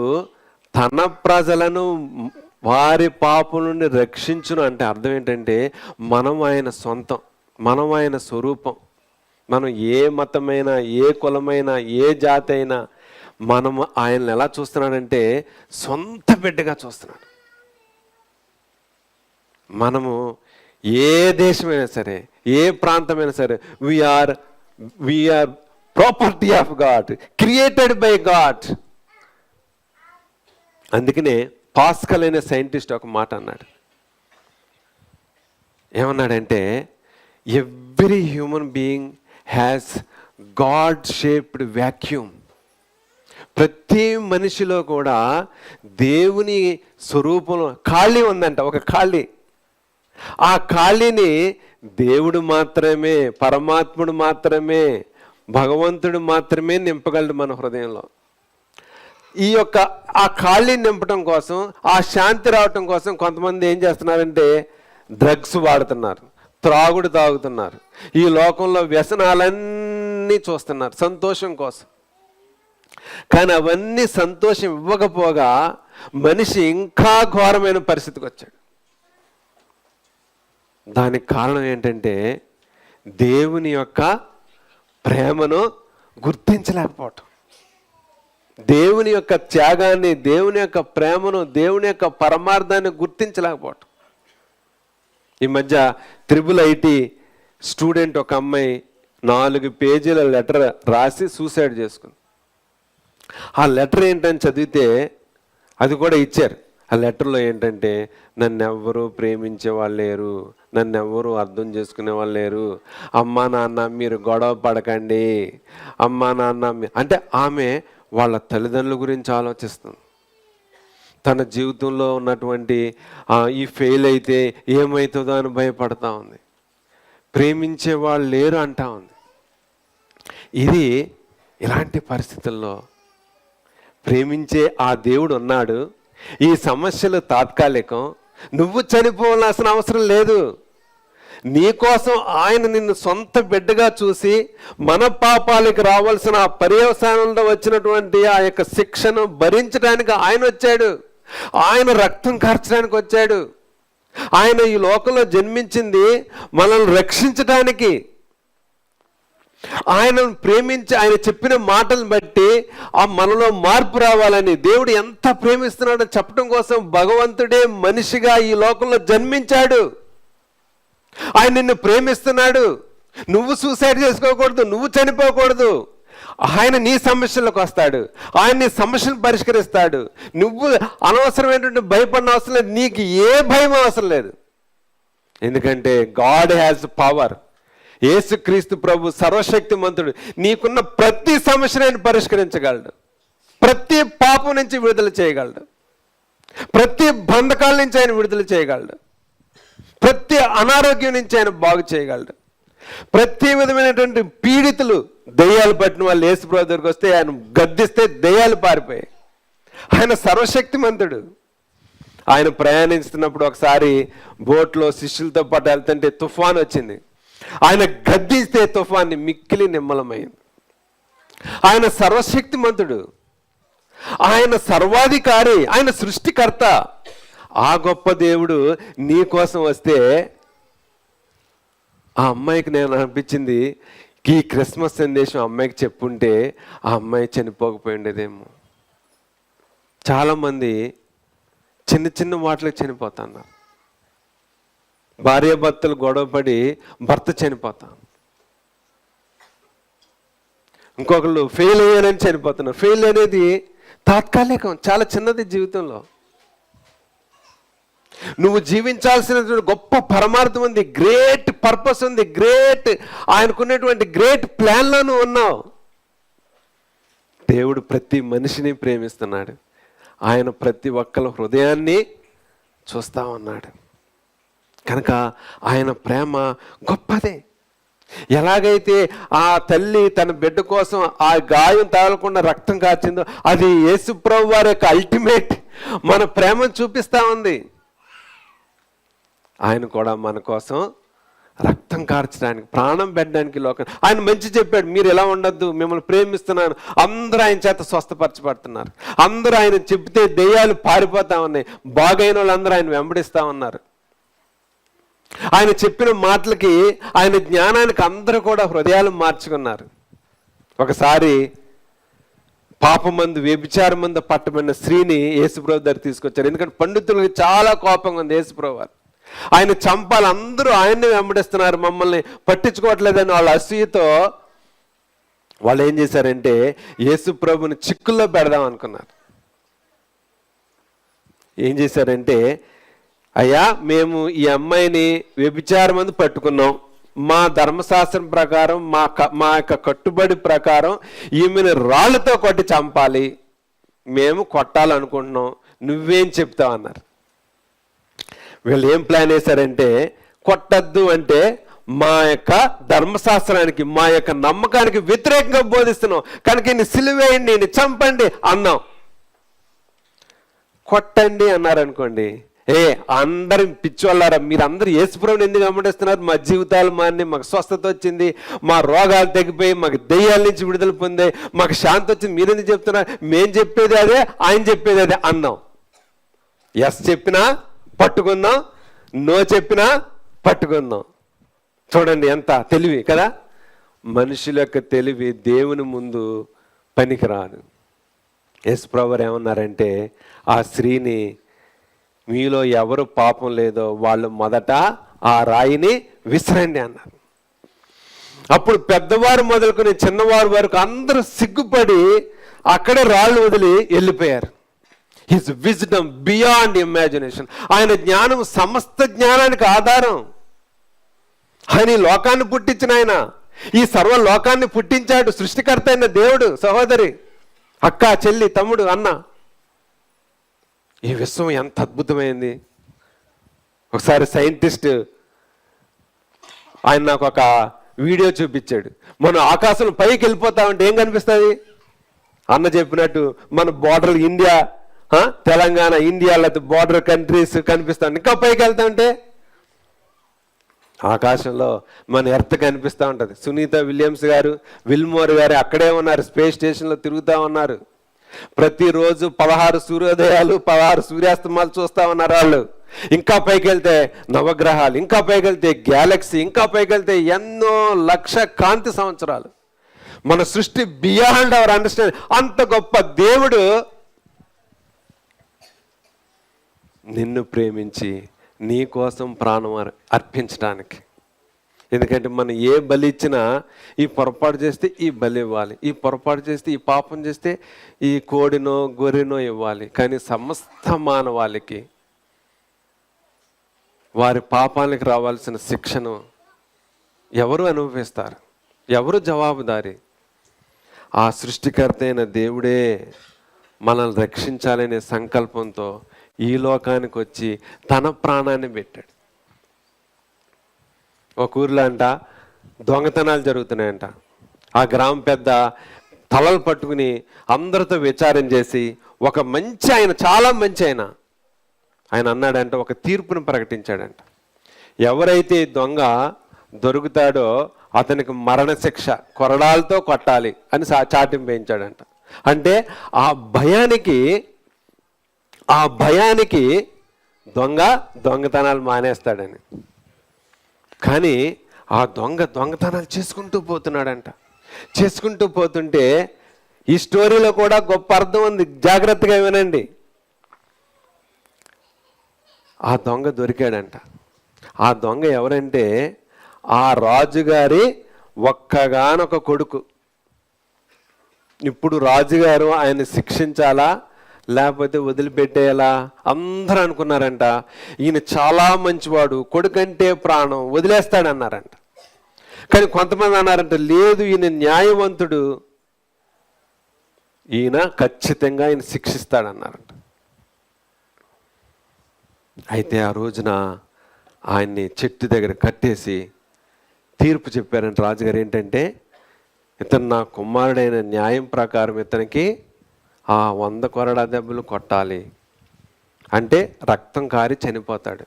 తన ప్రజలను వారి పాపం నుండి రక్షించును అంటే అర్థం ఏంటంటే, మనం ఆయన సొంతం, మనం ఆయన స్వరూపం. మనం ఏ మతమైనా, ఏ కులమైనా, ఏ జాతి అయినా మనము ఆయన్ని ఎలా చూస్తున్నాడంటే సొంత బిడ్డగా చూస్తున్నాడు. మనము ఏ దేశమైనా సరే, ఏ ప్రాంతమైనా సరే, we are property of God, created by God. అందుకనే పాస్కల్ అనే సైంటిస్ట్ ఒక మాట అన్నాడు. ఏమన్నాడంటే, every human being has God shaped vacuum. ప్రతి మనిషిలో కూడా దేవుని స్వరూపంలో ఖాళీ ఉందంట, ఒక ఖాళీ. ఆ ఖాళీని దేవుడు మాత్రమే, పరమాత్ముడు మాత్రమే, భగవంతుడు మాత్రమే నింపగలడు మన హృదయంలో. ఆ ఖాళీని నింపడం కోసం, ఆ శాంతి రావటం కోసం కొంతమంది ఏం చేస్తున్నారంటే డ్రగ్స్ వాడుతున్నారు, త్రాగుడు తాగుతున్నారు, ఈ లోకంలో వ్యసనాలన్నీ చూస్తున్నారు సంతోషం కోసం. కానీ అవన్నీ సంతోషం ఇవ్వకపోగా మనిషి ఇంకా ఘోరమైన పరిస్థితికి వచ్చాడు. దానికి కారణం ఏంటంటే దేవుని యొక్క ప్రేమను గుర్తించలేకపోవటం, దేవుని యొక్క త్యాగాన్ని, దేవుని యొక్క ప్రేమను, దేవుని యొక్క పరమార్థాన్ని గుర్తించలేకపోవటం. ఈ మధ్య IIIT స్టూడెంట్ ఒక అమ్మాయి 4 పేజీల లెటర్ రాసి సూసైడ్ చేసుకుంది. ఆ లెటర్ ఏంటని చదివితే అది కూడా ఇచ్చారు. ఆ లెటర్లో ఏంటంటే, నన్నెవ్వరూ ప్రేమించే వాళ్ళు లేరు, నన్నెవ్వరూ అర్థం చేసుకునే వాళ్ళు లేరు, అమ్మా నాన్న మీరు గొడవ పడకండి, అమ్మా నాన్న అంటే ఆమె వాళ్ళ తల్లిదండ్రుల గురించి ఆలోచిస్తుంది. తన జీవితంలో ఉన్నటువంటి ఈ ఫెయిల్ అయితే ఏమవుతుందో అని భయపడతా ఉంది. ప్రేమించే వాళ్ళు లేరు అంటా ఉంది. ఇలాంటి పరిస్థితుల్లో ప్రేమించే ఆ దేవుడు ఉన్నాడు. ఈ సమస్యలు తాత్కాలికం, నువ్వు చనిపోవాల్సిన అవసరం లేదు. నీకోసం ఆయన నిన్ను సొంత బిడ్డగా చూసి మన పాపాలకి రావాల్సిన పర్యవసానంలో వచ్చినటువంటి ఆ యొక్క శిక్షను భరించడానికి ఆయన వచ్చాడు. ఆయన రక్తం కార్చడానికి వచ్చాడు. ఆయన ఈ లోకంలో జన్మించింది మనల్ని రక్షించడానికి. ఆయనను ప్రేమించి ఆయన చెప్పిన మాటలను బట్టి ఆ మనలో మార్పు రావాలని దేవుడు ఎంత ప్రేమిస్తున్నాడో చెప్పడం కోసం భగవంతుడే మనిషిగా ఈ లోకంలో జన్మించాడు. ఆయన నిన్ను ప్రేమిస్తున్నాడు. నువ్వు సూసైడ్ చేసుకోకూడదు, నువ్వు చనిపోకూడదు. ఆయన నీ సమస్యలకు వస్తాడు, ఆయన నీ సమస్యను పరిష్కరిస్తాడు. నువ్వు అనవసరమైనటువంటి భయపడిన అవసరం లేదు, నీకు ఏ భయం అవసరం లేదు. ఎందుకంటే గాడ్ హ్యాస్ పవర్. యేసుక్రీస్తు ప్రభు సర్వశక్తిమంతుడు. నీకున్న ప్రతి సమస్యను ఆయన పరిష్కరించగలడు, ప్రతి పాపం నుంచి విడుదల చేయగలడు, ప్రతి బంధకాల నుంచి ఆయన విడుదల చేయగలడు, ప్రతి అనారోగ్యం నుంచి ఆయన బాగు చేయగలడు. ప్రతి విధమైనటువంటి పీడితులు, దెయ్యాలు పట్టిన వాళ్ళు యేసు ప్రభు దగ్గరికి వస్తే ఆయన గద్దిస్తే దెయ్యాలు పారిపోయాయి. ఆయన సర్వశక్తిమంతుడు. ఆయన ప్రయాణిస్తున్నప్పుడు ఒకసారి బోట్లో శిష్యులతో పాటు వెళ్తుంటే తుఫాన్ వచ్చింది. ఆయన గద్దిస్తే తుఫాన్ని మిక్కిలి నిమ్మలమైంది. ఆయన సర్వశక్తిమంతుడు, ఆయన సర్వాధికారి, ఆయన సృష్టికర్త. ఆ గొప్ప దేవుడు నీ కోసం వస్తే ఆ అమ్మాయికి నేను అనిపించింది, ఈ క్రిస్మస్ సందేశం అమ్మాయికి చెప్పుంటే ఆ అమ్మాయి చనిపోకపోయి ఉండేదేమో. చాలామంది చిన్న చిన్న వాటికి చనిపోతున్నారు. భార్యాభర్తలు గొడవపడి భర్త చనిపోతాను, ఇంకొకళ్ళు ఫెయిల్ అయ్యానని చనిపోతున్నారు. ఫెయిల్ అనేది తాత్కాలికం, చాలా చిన్నది జీవితంలో. నువ్వు జీవించాల్సినటువంటి గొప్ప పరమార్థం ఉంది, గ్రేట్ పర్పస్ ఉంది, ఆయనకున్నటువంటి గ్రేట్ ప్లాన్లో నువ్వు ఉన్నావు. దేవుడు ప్రతి మనిషిని ప్రేమిస్తున్నాడు. ఆయన ప్రతి ఒక్కరి హృదయాన్ని చూస్తా ఉన్నాడు. కనుక ఆయన ప్రేమ గొప్పదే. ఎలాగైతే ఆ తల్లి తన బిడ్డ కోసం ఆ గాయం తగలకుండా రక్తం కార్చిందో, అది యేసుప్రభు వారి యొక్క అల్టిమేట్ మన ప్రేమను చూపిస్తా ఉంది. ఆయన కూడా మన కోసం రక్తం కార్చడానికి, ప్రాణం పెట్టడానికి లోకం. ఆయన మంచి చెప్పాడు, మీరు ఎలా ఉండద్దు, మిమ్మల్ని ప్రేమిస్తున్నాను. అందరూ ఆయన చేత స్వస్థపరచబడుతున్నారు. అందరూ ఆయన చెప్తే దెయ్యాలు పారిపోతా ఉన్నాయి. బాగైన వాళ్ళందరూ ఆయన వెంబడిస్తా ఉన్నారు. ఆయన చెప్పిన మాటలకి, ఆయన జ్ఞానానికి అందరూ కూడా హృదయాలు మార్చుకున్నారు. ఒకసారి పాపమందు వ్యభిచారం మందు పట్టబడిన స్త్రీని యేసుప్రభు దగ్గర తీసుకొచ్చారు. ఎందుకంటే పండితులకి చాలా కోపంగా ఉంది యేసుప్రభు వారు. ఆయన చంపాలి, అందరూ ఆయన్ని వెంబడిస్తున్నారు, మమ్మల్ని పట్టించుకోవట్లేదని వాళ్ళ అసూయతో వాళ్ళు ఏం చేశారంటే యేసుప్రభుని చిక్కుల్లో పెడదాం అనుకున్నారు. ఏం చేశారంటే, అయ్యా మేము ఈ అమ్మాయిని వ్యభిచారం మందు పట్టుకున్నాం, మా ధర్మశాస్త్రం ప్రకారం మా యొక్క కట్టుబడి ప్రకారం ఈమెను రాళ్ళతో కొట్టి చంపాలి, మేము కొట్టాలనుకుంటున్నాం, నువ్వేం చెప్తావు అన్నారు. వీళ్ళు ఏం ప్లాన్ వేశారంటే, కొట్టద్దు అంటే మా యొక్క ధర్మశాస్త్రానికి, మా యొక్క నమ్మకానికి వ్యతిరేకంగా బోధిస్తున్నాం కనుక ఈయన్ని సిలువేయండి, ఈయన్ని చంపండి అన్నాం. కొట్టండి అన్నారు అనుకోండి, అందరం పిచ్చోళ్ళారా, మీరు అందరూ యేసుప్రభుని ఎందుకు వెంబడిస్తున్నారు? మా జీవితాలు మాని, మాకు స్వస్థత వచ్చింది, మా రోగాలు తగ్గిపోయి, మాకు దెయ్యాల నుంచి విడుదల పొందాయి, మాకు శాంతి వచ్చింది, మీరెందుకు చెప్తున్నారు? మేం చెప్పేది అదే, ఆయన చెప్పేది అదే అన్నాం. ఎస్ చెప్పినా పట్టుకుందాం, నో చెప్పినా పట్టుకుందాం. చూడండి ఎంత తెలివి కదా. మనుషుల యొక్క తెలివి దేవుని ముందు పనికిరాదు. యేసుప్రభు ఏమన్నారంటే, ఆ స్త్రీని, మీలో ఎవరు పాపం లేదో వాళ్ళు మొదట ఆ రాయిని విసరండి అన్నారు. అప్పుడు పెద్దవారు మొదలుకొని చిన్నవారు వరకు అందరూ సిగ్గుపడి అక్కడే రాళ్ళు వదిలి వెళ్ళిపోయారు. His wisdom beyond imagination. ఆయన జ్ఞానం సమస్త జ్ఞానానికి ఆధారం. ఆయన ఈ లోకాన్ని పుట్టించిన ఆయన, ఈ సర్వ లోకాన్ని పుట్టించాడు సృష్టికర్త అయిన దేవుడు. సహోదరి, అక్క, చెల్లి, తమ్ముడు, అన్న, ఈ విశ్వం ఎంత అద్భుతమైంది. ఒకసారి సైంటిస్ట్ ఆయన నాకు ఒక వీడియో చూపించాడు. మనం ఆకాశం పైకి వెళ్ళిపోతా ఉంటే ఏం కనిపిస్తుంది? అన్న చెప్పినట్టు మన బోర్డర్ ఇండియా, తెలంగాణ, ఇండియా, లేకపోతే బోర్డర్ కంట్రీస్ కనిపిస్తా ఉంటాయి. ఇంకా పైకి వెళ్తా ఉంటే ఆకాశంలో మన ఎర్త్ కనిపిస్తూ ఉంటుంది. సునీత విలియమ్స్ గారు, విల్మోర్ గారు అక్కడే ఉన్నారు, స్పేస్ స్టేషన్లో తిరుగుతూ ఉన్నారు. ప్రతిరోజు 16 సూర్యోదయాలు 16 సూర్యాస్తమాలు చూస్తూ ఉన్నారు వాళ్ళు. ఇంకా పైకి వెళ్తే నవగ్రహాలు, ఇంకా పైకి వెళ్తే గ్యాలక్సీ, ఇంకా పైకి వెళ్తే ఎన్నో లక్ష కాంతి సంవత్సరాలు. మన సృష్టి బియాండ్ అవర్ అండర్స్టాండింగ్. అంత గొప్ప దేవుడు నిన్ను ప్రేమించి నీ కోసం ప్రాణం అర్పించడానికి. ఎందుకంటే మనం ఏ బలి ఇచ్చినా ఈ పొరపాటు చేస్తే ఈ బలి ఇవ్వాలి, ఈ పొరపాటు చేస్తే ఈ పాపం చేస్తే ఈ కోడినో గొర్రెనో ఇవ్వాలి. కానీ సమస్త మానవాళికి వారి పాపానికి రావాల్సిన శిక్షను ఎవరు అనుభవిస్తారు? ఎవరు జవాబుదారి? ఆ సృష్టికర్త అయిన దేవుడే మనల్ని రక్షించాలనే సంకల్పంతో ఈ లోకానికి వచ్చి తన ప్రాణాన్ని పెట్టాడు. ఒక ఊర్లో అంట దొంగతనాలు జరుగుతున్నాయంట. ఆ గ్రామం పెద్ద తలలు పట్టుకుని అందరితో విచారం చేసి ఒక మంచి ఆయన, చాలా మంచి ఆయన అన్నాడంట, ఒక తీర్పును ప్రకటించాడంట. ఎవరైతే దొంగ దొరుకుతాడో అతనికి మరణశిక్ష, కొరడాలతో కొట్టాలి అని చాటింపు వేయించాడంట. అంటే ఆ భయానికి దొంగతనాలు మానేస్తాడని. కానీ ఆ దొంగతనాలు చేసుకుంటూ పోతున్నాడంట. చేసుకుంటూ పోతుంటే ఈ స్టోరీలో కూడా గొప్ప అర్థం ఉంది, జాగ్రత్తగా వినండి. ఆ దొంగ దొరికాడంట. ఆ దొంగ ఎవరంటే ఆ రాజుగారి ఒక్కగానొక కొడుకు. ఇప్పుడు రాజుగారు ఆయన శిక్షించాలా లేకపోతే వదిలిపెట్టేయాలా? అందరూ అనుకున్నారంట ఈయన చాలా మంచివాడు, కొడుకంటే ప్రాణం, వదిలేస్తాడన్నారంట. కానీ కొంతమంది అన్నారంట లేదు, ఈయన న్యాయవంతుడు, ఈయన ఖచ్చితంగా ఆయన శిక్షిస్తాడన్నారంట. అయితే ఆ రోజున ఆయన్ని చెట్టు దగ్గర కట్టేసి తీర్పు చెప్పారంట రాజుగారు. ఏంటంటే ఇతను నా కుమారుడైన న్యాయం ప్రకారం ఇతనికి 100 కొరడా దెబ్బలు కొట్టాలి, అంటే రక్తం కారి చనిపోతాడు.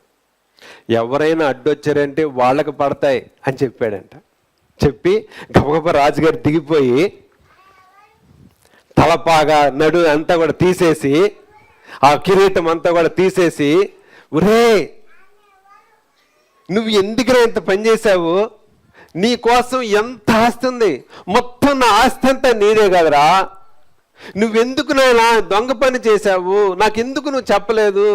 ఎవరైనా అడ్డొచ్చారంటే వాళ్ళకి పడతాయి అని చెప్పాడంట. చెప్పి గబగబ రాజుగారు దిగిపోయి తలపాగా నడు అంతా కూడా తీసేసి, ఆ కిరీటం అంతా కూడా తీసేసి, ఒరే నువ్వు ఎందుకురా ఇంత పని చేశావు? నీ కోసం ఎంత ఆస్తి ఉంది, మొత్తం నా ఆస్తి అంతా నీదే కదరా, నువ్వెందుకు నాయనా దొంగ పని చేశావు, నాకెందుకు నువ్వు చెప్పలేదు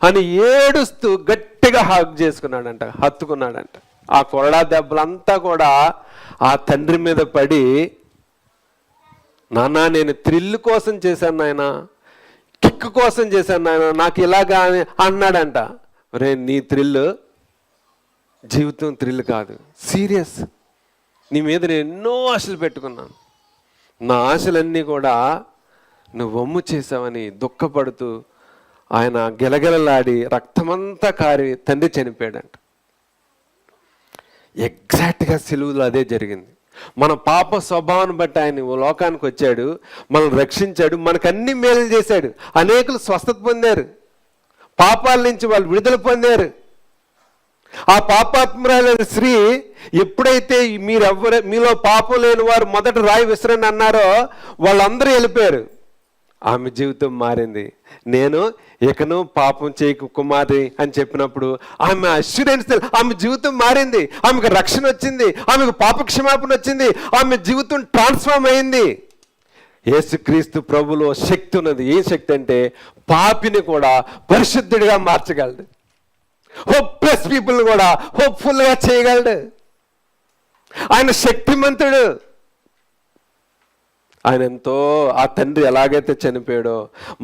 అని ఏడుస్తూ గట్టిగా హత్తుకున్నాడంట. ఆ కొరడా దెబ్బలంతా కూడా ఆ తండ్రి మీద పడి, నాన్న నేను థ్రిల్ కోసం చేశాను నాయన, కిక్ కోసం చేశాను నాయన, నాకు ఇలాగా అన్నాడంట. రే నీ థ్రిల్ జీవితం థ్రిల్ కాదు, సీరియస్. నీ మీద నేను ఎన్నో ఆశలు పెట్టుకున్నాను, నా ఆశలన్నీ కూడా నువ్వు వమ్ము చేసావని దుఃఖపడుతూ ఆయన గిలగిలలాడి రక్తమంతా కారి తండ్రి చనిపోయాడంట. ఎగ్జాక్ట్గా సిలువలో అదే జరిగింది. మన పాప స్వభావాన్ని బట్టి ఆయన లోకానికి వచ్చాడు, మనల్ని రక్షించాడు, మనకు అన్ని మేలు చేశాడు. అనేకులు స్వస్థత పొందారు, పాపాల నుంచి వాళ్ళు విడుదల పొందారు. ఆ పాపాత్మురాలైన స్త్రీ ఎప్పుడైతే మీలో పాపం లేని వారు మొదట రాయి విసరని అన్నారో వాళ్ళందరూ వెళ్ళిపోయారు. ఆమె జీవితం మారింది. నేను ఇకను పాపం చేయకు కుమారి అని చెప్పినప్పుడు ఆమె అష్యూరెన్స్, ఆమె జీవితం మారింది, ఆమెకు రక్షణ వచ్చింది, ఆమెకు పాప క్షమాపణ వచ్చింది, ఆమె జీవితం ట్రాన్స్ఫార్మ్ అయింది. యేసుక్రీస్తు ప్రభులో శక్తి ఉన్నది. ఏ శక్తి అంటే పాపిని కూడా పరిశుద్ధుడిగా మార్చగలడు, హోప్లెస్ పీపుల్ కూడా హోప్ఫుల్గా చేయగలడు. ఆయన శక్తిమంతుడు. ఆయన ఎంతో, ఆ తండ్రి ఎలాగైతే చనిపోయాడో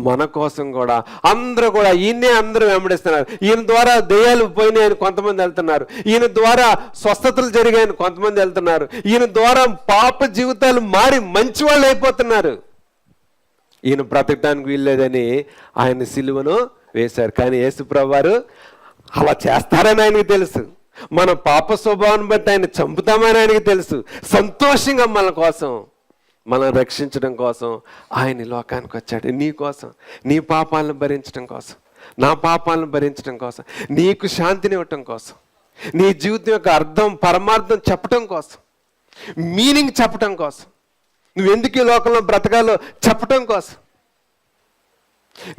మన కోసం కూడా అందరూ కూడా ఈయన్నే అందరూ వెంబడిస్తున్నారు. ఈయన ద్వారా దెయ్యాలు పోయినాయని కొంతమంది వెళ్తున్నారు, ఈయన ద్వారా స్వస్థతలు జరిగాయని కొంతమంది వెళ్తున్నారు, ఈయన ద్వారా పాప జీవితాలు మారి మంచి వాళ్ళు అయిపోతున్నారు. ఈయన బ్రతకడానికి వీల్లేదని ఆయన సిలువను వేశారు. కానీ యేసుప్రభువు వారు అలా చేస్తారని ఆయనకి తెలుసు. మన పాప స్వభావాన్ని బట్టి ఆయన చంపుతామని ఆయనకి తెలుసు. సంతోషంగా మన కోసం, మనం రక్షించడం కోసం ఆయన లోకానికి వచ్చాడు. నీ కోసం, నీ పాపాలను భరించడం కోసం, నా పాపాలను భరించడం కోసం, నీకు శాంతిని ఇవ్వటం కోసం, నీ జీవితం యొక్క అర్థం పరమార్థం చెప్పటం కోసం, మీనింగ్ చెప్పటం కోసం, నువ్వెందుకు ఈ లోకంలో బ్రతకాలో చెప్పటం కోసం.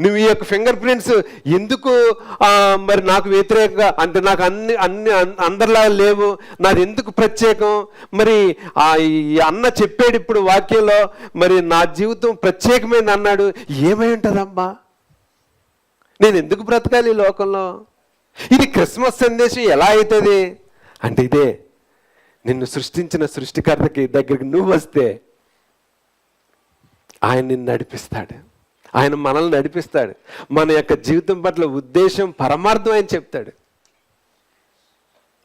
నువ్వు ఈ యొక్క ఫింగర్ ప్రింట్స్ ఎందుకు మరి నాకు వ్యతిరేకంగా, అంటే నాకు అన్ని అందరిలా లేవు, నాది ఎందుకు ప్రత్యేకం, మరి ఈ అన్న చెప్పాడు ఇప్పుడు వాక్యంలో, మరి నా జీవితం ప్రత్యేకమైంది అన్నాడు, ఏమై ఉంటుందమ్మా, నేను ఎందుకు బ్రతకాలి ఈ లోకంలో? ఇది క్రిస్మస్ సందేశం ఎలా అవుతుంది అంటే ఇదే, నిన్ను సృష్టించిన సృష్టికర్తకి దగ్గరికి నువ్వు వస్తే ఆయన నిన్ను నడిపిస్తాడు, ఆయన మనల్ని నడిపిస్తాడు, మన యొక్క జీవితం పట్ల ఉద్దేశం పరమార్థం ఆయన చెప్తాడు.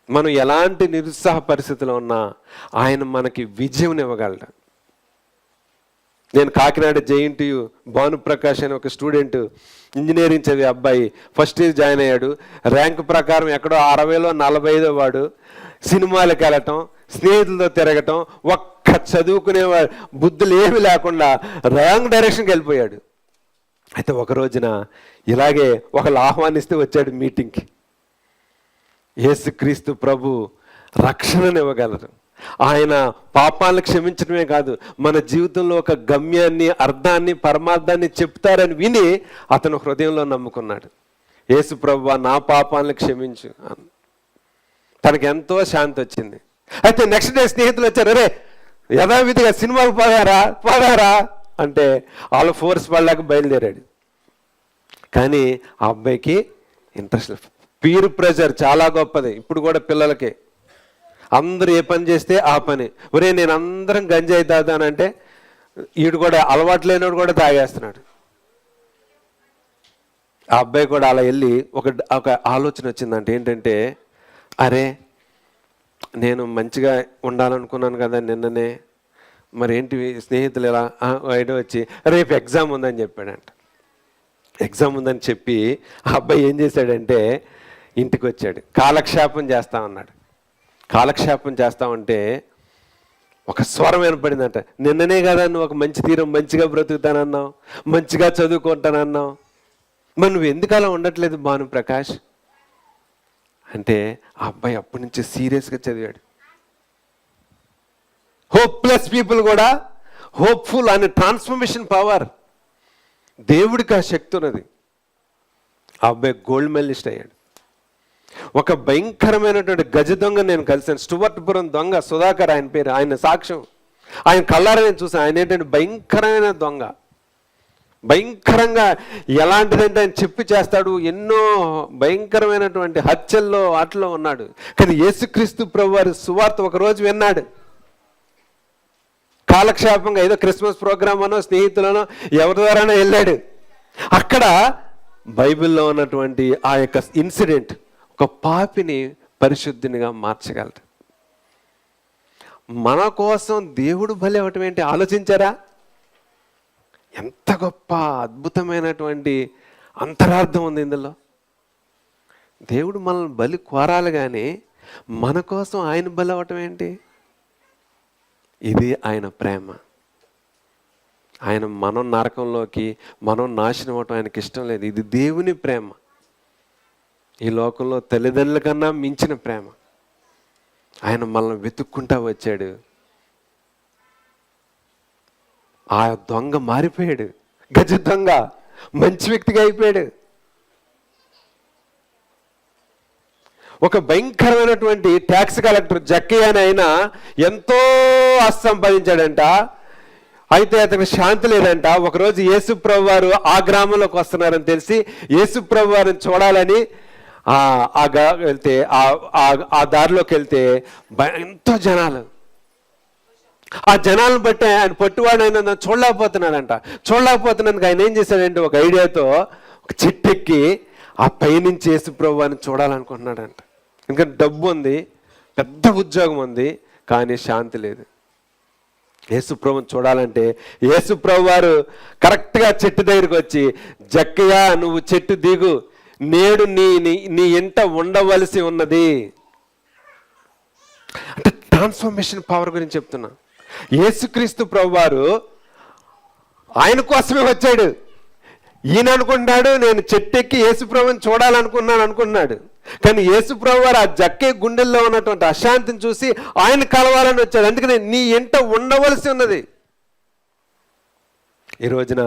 మనం ఎలాంటి నిరుత్సాహ పరిస్థితిలో ఉన్నా ఆయన మనకి విజయం ఇవ్వగలడు. నేను కాకినాడ జేఎన్టీయు భానుప్రకాష్ అని ఒక స్టూడెంట్, ఇంజనీరింగ్ చదివే అబ్బాయి, ఫస్ట్ ఇయర్ జాయిన్ అయ్యాడు. ర్యాంక్ ప్రకారం ఎక్కడో 60లో 45 వాడు. సినిమాలకు వెళ్ళటం, స్నేహితులతో తిరగటం, ఒక్క చదువుకునేవాడు బుద్ధులు ఏమి లేకుండా రాంగ్ డైరెక్షన్కి వెళ్ళిపోయాడు. అయితే ఒక రోజున ఇలాగే ఒకళ్ళు ఆహ్వానిస్తే వచ్చాడు మీటింగ్కి. యేసుక్రీస్తు ప్రభు రక్షణను ఇవ్వగలరు. ఆయన పాపాలను క్షమించడమే కాదు, మన జీవితంలో ఒక గమ్యాన్ని, అర్థాన్ని, పరమార్థాన్ని చెప్తారని విని అతను హృదయంలో నమ్ముకున్నాడు. యేసు ప్రభువా నా పాపాలను క్షమించు. తనకి ఎంతో శాంతి వచ్చింది. అయితే నెక్స్ట్ డే స్నేహితులు వచ్చారు, అరే యథావిధిగా సినిమాకు పోదారా అంటే వాళ్ళు ఫోర్స్ పడలేక బయలుదేరాడు. కానీ ఆ అబ్బాయికి ఇంట్రెస్ట్ లేదు. పీర్ ప్రెషర్ చాలా గొప్పది ఇప్పుడు కూడా పిల్లలకి. అందరూ ఏ పని చేస్తే ఆ పని, ఒరే నేను అందరం గంజాయి తాగుతానంటే వీడు కూడా అలవాటు లేనివాడు కూడా తాగేస్తున్నాడు. ఆ అబ్బాయి కూడా అలా వెళ్ళి ఒక ఆలోచన వచ్చిందంటే ఏంటంటే, అరే నేను మంచిగా ఉండాలనుకున్నాను కదా నిన్ననే, మరేంటి స్నేహితులు ఇలా ఐడియా వచ్చి రేపు ఎగ్జామ్ ఉందని చెప్పాడంట. ఎగ్జామ్ ఉందని చెప్పి ఆ అబ్బాయి ఏం చేశాడంటే ఇంటికి వచ్చాడు, కాలక్షేపం చేస్తా ఉన్నాడు. కాలక్షేపం చేస్తామంటే ఒక స్వరం వినపడిందంట, నిన్ననే కదా నువ్వు ఒక మంచి తీరం, మంచిగా బ్రతుకుతానన్నావు, మంచిగా చదువుకుంటానన్నావు, మరి నువ్వు ఎందుకు అలా ఉండట్లేదు భానుప్రకాష్ అంటే ఆ అబ్బాయి అప్పటి నుంచి సీరియస్గా చదివాడు. హోప్లెస్ పీపుల్ కూడా హోప్ఫుల్ అనే ట్రాన్స్ఫర్మేషన్ పవర్ దేవుడికి ఆ శక్తి ఉన్నది. ఆ అబ్బాయి గోల్డ్ మెడలిస్ట్ అయ్యాడు. ఒక భయంకరమైనటువంటి గజ దొంగ నేను కలిసాను, స్టువర్ట్పురం దొంగ సుధాకర్ ఆయన పేరు, ఆయన సాక్ష్యం, ఆయన కళ్ళారా నేను చూసాను. ఆయన ఏంటంటే భయంకరమైన దొంగ, భయంకరంగా ఎలాంటిదంటే ఆయన చెప్పి చేస్తాడు, ఎన్నో భయంకరమైనటువంటి హత్యల్లో వాటిలో ఉన్నాడు. కానీ యేసుక్రీస్తు ప్రభువారి సువార్త ఒకరోజు విన్నాడు. కాలక్షేపంగా ఏదో క్రిస్మస్ ప్రోగ్రామ్ అనో స్నేహితులనో ఎవరి ద్వారానో వెళ్ళాడు. అక్కడ బైబిల్లో ఉన్నటువంటి ఆ యొక్క ఇన్సిడెంట్ ఒక పాపిని పరిశుద్ధినిగా మార్చగలడు. మన కోసం దేవుడు బలి అవ్వటం ఏంటి ఆలోచించారా? ఎంత గొప్ప అద్భుతమైనటువంటి అంతరార్థం ఉంది ఇందులో. దేవుడు మనల్ని బలి కోరాలి కానీ మన కోసం ఆయన బలి అవ్వటం ఏంటి? ఇది ఆయన ప్రేమ. ఆయన మనం నరకంలోకి మనం నాశనం అవ్వటం ఆయనకి ఇష్టం లేదు. ఇది దేవుని ప్రేమ. ఈ లోకంలో తల్లిదండ్రుల కన్నా మించిన ప్రేమ. ఆయన మనల్ని వెతుక్కుంటా వచ్చాడు. ఆ దొంగ మారిపోయాడు, గజ దొంగ మంచి వ్యక్తిగా అయిపోయాడు. ఒక భయంకరమైనటువంటి ట్యాక్స్ కలెక్టర్ జక్కయ్య అని ఆయన ఎంతో ఆస్తి సంపాదించాడంట. అయితే అతనికి శాంతి లేదంట. ఒకరోజు యేసుప్రభు వారు ఆ గ్రామంలోకి వస్తున్నారని తెలిసి యేసుప్రభు వారిని చూడాలని వెళ్తే ఆ దారిలోకి వెళ్తే ఎంతో జనాలు. ఆ జనాలను బట్టి ఆయన పట్టువాడు ఆయన చూడలేకపోతున్నాడంట. చూడలేకపోతున్నందుకు ఆయన ఏం చేశాడంటే ఒక ఐడియాతో ఒక చెట్టెక్కి ఆ పైనుంచి యేసుప్రభు వారిని చూడాలనుకుంటున్నాడంట. ఎందుకంటే డబ్బు ఉంది, పెద్ద ఉద్యోగం ఉంది, కానీ శాంతి లేదు. యేసుప్రభుని చూడాలంటే యేసుప్రభు వారు కరెక్ట్గా చెట్టు దగ్గరికి వచ్చి, జక్కయ్య నువ్వు చెట్టు దిగు, నేడు నీ ఇంట ఉండవలసి ఉన్నది అంటే ట్రాన్స్ఫర్మేషన్ పవర్ గురించి చెప్తున్నా. యేసుక్రీస్తు ప్రభు వారు ఆయన కోసమే వచ్చాడు. ఈయన అనుకుంటున్నాడు నేను చెట్టెక్కి యేసుప్రభుని చూడాలనుకున్నాడు. కానీ యేసుప్రభు వారు ఆ జక్కే గుండెల్లో ఉన్నటువంటి అశాంతిని చూసి ఆయన కలవాలని వచ్చాడు. అందుకని నీ ఇంట ఉండవలసి ఉన్నది. ఈ రోజున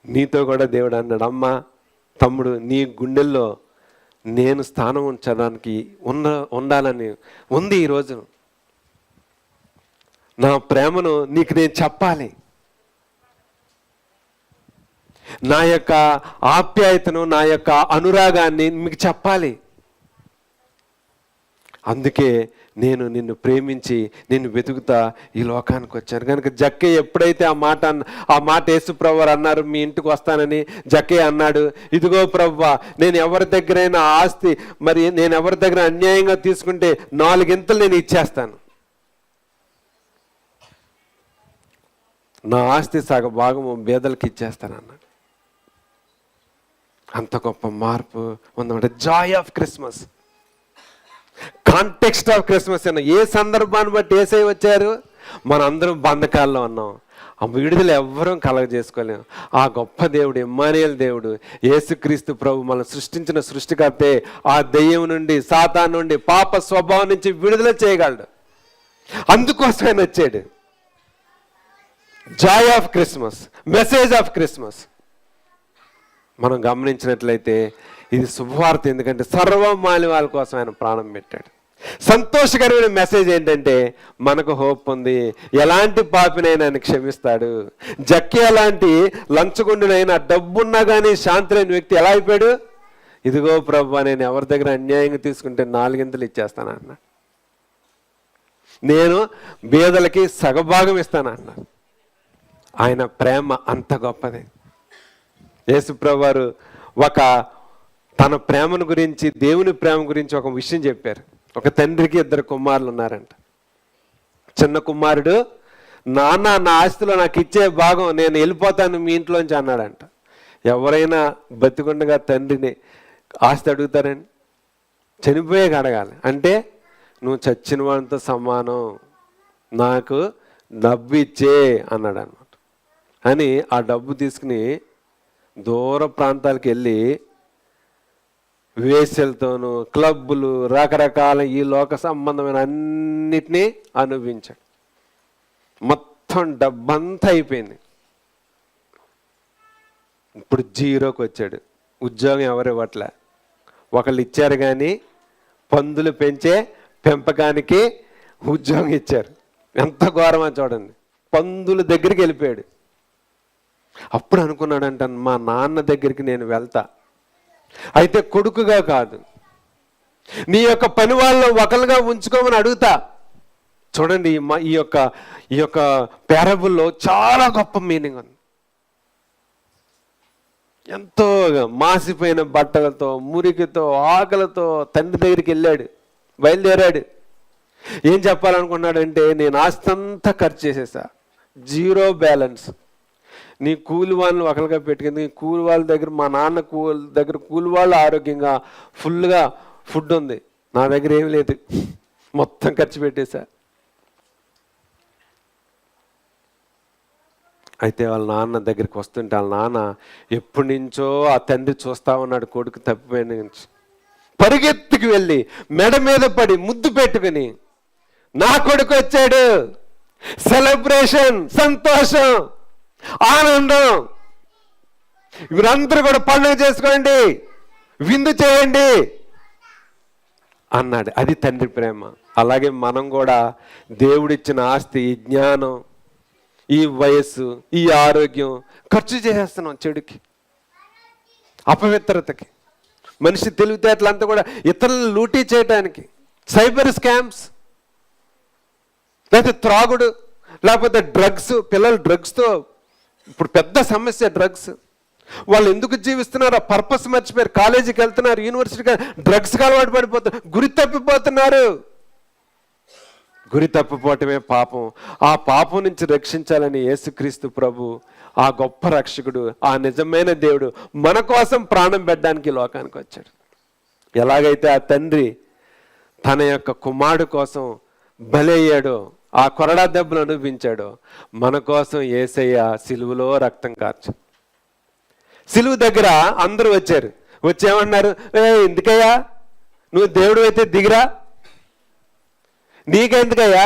నీతో కూడా దేవుడు అన్నాడు, అమ్మ తమ్ముడు, నీ గుండెల్లో నేను స్థానం ఉంచడానికి ఉండాలని ఉంది. ఈరోజు నా ప్రేమను నీకు నేను చెప్పాలి, నా యొక్క ఆప్యాయతను, నా యొక్క అనురాగాన్ని మీకు చెప్పాలి. అందుకే నేను నిన్ను ప్రేమించి నిన్ను వెతుకుతా ఈ లోకానికి వచ్చాను. కనుక జక్కయ్య ఎప్పుడైతే ఆ మాట యేసుప్రభు అన్నారు, మీ ఇంటికి వస్తానని జక్కయ్య అన్నాడు, ఇదిగో ప్రభువా, నేను ఎవరి దగ్గరైనా ఆస్తి మరి నేను ఎవరి దగ్గర అన్యాయంగా తీసుకుంటే 4 ఇంతలు నేను ఇచ్చేస్తాను, నా ఆస్తి సగ భాగము బేదలకు ఇచ్చేస్తాను అన్నాడు. అంత గొప్ప మార్పు ఉందన్నమాట. Joy of Christmas, context of Christmas అన్న. ఏ సందర్భాన్ని బట్టి యేసయ్య వచ్చారు? మనందరం బంధకాల్లో ఉన్నాం, ఆ విడుదల ఎవ్వరూ కలగజేసుకోలేము. ఆ గొప్ప దేవుడు, ఇమ్మానుయేలు దేవుడు, యేసుక్రీస్తు ప్రభు మనం సృష్టించిన సృష్టికర్తే ఆ దెయ్యం నుండి, సాతాను నుండి, పాప స్వభావం నుంచి విడుదల చేయగలడు. అందుకోసం ఆయన వచ్చాడు. Joy of Christmas, message of Christmas. మనం గమనించినట్లయితే ఇది శుభవార్త. ఎందుకంటే సర్వమాలి వాళ్ళ కోసం ఆయన ప్రాణం పెట్టాడు. సంతోషకరమైన మెసేజ్ ఏంటంటే మనకు హోప్ ఉంది, ఎలాంటి పాపినైనా ఆయన క్షమిస్తాడు. జక్కయ్య లాంటి లంచగొండునైనా, డబ్బున్నా కానీ శాంతి లేని వ్యక్తి ఎలా అయిపోయాడు? ఇదిగో ప్రభువా, నేను ఎవరి దగ్గర అన్యాయంగా తీసుకుంటే 4 ఇంతలు ఇచ్చేస్తాను అన్నాడు, నేను బీదలకి సగభాగం ఇస్తాను అన్నాడు. ఆయన ప్రేమ అంత గొప్పది. యేసుప్రభు వారు తన ప్రేమను గురించి, దేవుని ప్రేమ గురించి ఒక విషయం చెప్పారు. ఒక తండ్రికి 2 కుమారులు ఉన్నారంట. చిన్న కుమారుడు, నాన్న నా ఆస్తిలో నాకు ఇచ్చే భాగం నేను వెళ్ళిపోతాను మీ ఇంట్లోంచి అన్నాడంట. ఎవరైనా బతికుండగా తండ్రిని ఆస్తి అడుగుతారండి? చనిపోయాక అడగాలి. అంటే నువ్వు చచ్చిన వాడితో సమానం, నాకు డబ్బు ఇచ్చే అన్నాడు అన్నమాట. అని ఆ డబ్బు తీసుకుని దూర ప్రాంతాలకు వెళ్ళి వేసెలతోనూ, క్లబ్బులు, రకరకాల ఈ లోక సంబంధమైన అన్నిటినీ అనుభవించాడు. మొత్తం డబ్బంతా అయిపోయింది. ఇప్పుడు జీరోకి వచ్చాడు. ఉద్యోగం ఎవరు ఇవ్వట్లే. ఒకళ్ళు ఇచ్చారు కానీ పందులు పెంచే పెంపకానికి ఉద్యోగం ఇచ్చారు. ఎంత ఘోరమో చూడండి. పందుల దగ్గరికి వెళ్ళిపోయాడు. అప్పుడు అనుకున్నాడంట, మా నాన్న దగ్గరికి నేను వెళ్తా, అయితే కొడుకుగా కాదు, నీ యొక్క పని వాళ్ళలో ఒకరుగా ఉంచుకోమని అడుగుతా. చూడండి, ఈ యొక్క పారబుల్లో చాలా గొప్ప మీనింగ్ ఉంది. ఎంతో మాసిపోయిన బట్టలతో, మురికితో, ఆకలితో తండ్రి దగ్గరికి వెళ్ళాడు, బయలుదేరాడు. ఏం చెప్పాలనుకున్నాడంటే, నేను ఆస్తంతా ఖర్చు చేసేసా, జీరో బ్యాలెన్స్. నీ కూలి వాళ్ళని ఒకరిగా పెట్టుకుంది, నీ కూలి వాళ్ళ దగ్గర, మా నాన్న దగ్గర కూలి వాళ్ళు ఆరోగ్యంగా ఫుల్గా ఫుడ్ ఉంది, నా దగ్గర ఏమి లేదు, మొత్తం ఖర్చు పెట్టేశా. అయితే వాళ్ళ నాన్న దగ్గరికి వస్తుంటే వాళ్ళ నాన్న ఎప్పటి నుంచో ఆ తండ్రి చూస్తా ఉన్నాడు కొడుకు తప్పిపోయిన నుంచి. పరిగెత్తుకు వెళ్ళి మెడ మీద పడి ముద్దు పెట్టుకుని, నా కొడుకు వచ్చాడు, సెలబ్రేషన్, సంతోషం, ఆనందం, మీరందరూ కూడా పండుగ చేసుకోండి, విందు చేయండి అన్నాడు. అది తండ్రి ప్రేమ. అలాగే మనం కూడా దేవుడిచ్చిన ఆస్తి, ఈ జ్ఞానం, ఈ వయస్సు, ఈ ఆరోగ్యం ఖర్చు చేసేస్తున్నాం చెడుకి, అపవిత్రతకి, మనిషి తెలివితేటలంతా కూడా ఇతరులను లూటీ చేయడానికి, సైబర్ స్కామ్స్, లేకపోతే త్రాగుడు, లేకపోతే డ్రగ్స్. పిల్లలు డ్రగ్స్తో ఇప్పుడు పెద్ద సమస్య. డ్రగ్స్ వాళ్ళు ఎందుకు జీవిస్తున్నారు? ఆ పర్పస్ మర్చిపోయారు. కాలేజీకి వెళ్తున్నారు, యూనివర్సిటీకి, డ్రగ్స్కి అలవాటు పడిపోతున్నారు, గురి తప్పిపోతున్నారు. గురి తప్పిపోవటమే పాపం. ఆ పాపం నుంచి రక్షించాలని యేసుక్రీస్తు ప్రభు, ఆ గొప్ప రక్షకుడు, ఆ నిజమైన దేవుడు మన కోసం ప్రాణం పెట్టడానికి లోకానికి వచ్చాడు. ఎలాగైతే ఆ తండ్రి తన యొక్క కుమారుడు కోసం బలయ్యాడో, ఆ కొరడా దెబ్బలు అనుభవించాడో, మన కోసం యేసయ్య సిలువలో రక్తం కార్చు. సిలువు దగ్గర అందరూ వచ్చారు. వచ్చేమన్నారు? ఎందుకయ్యా, నువ్వు దేవుడు అయితే దిగిరా, నీకెందుకయ్యా,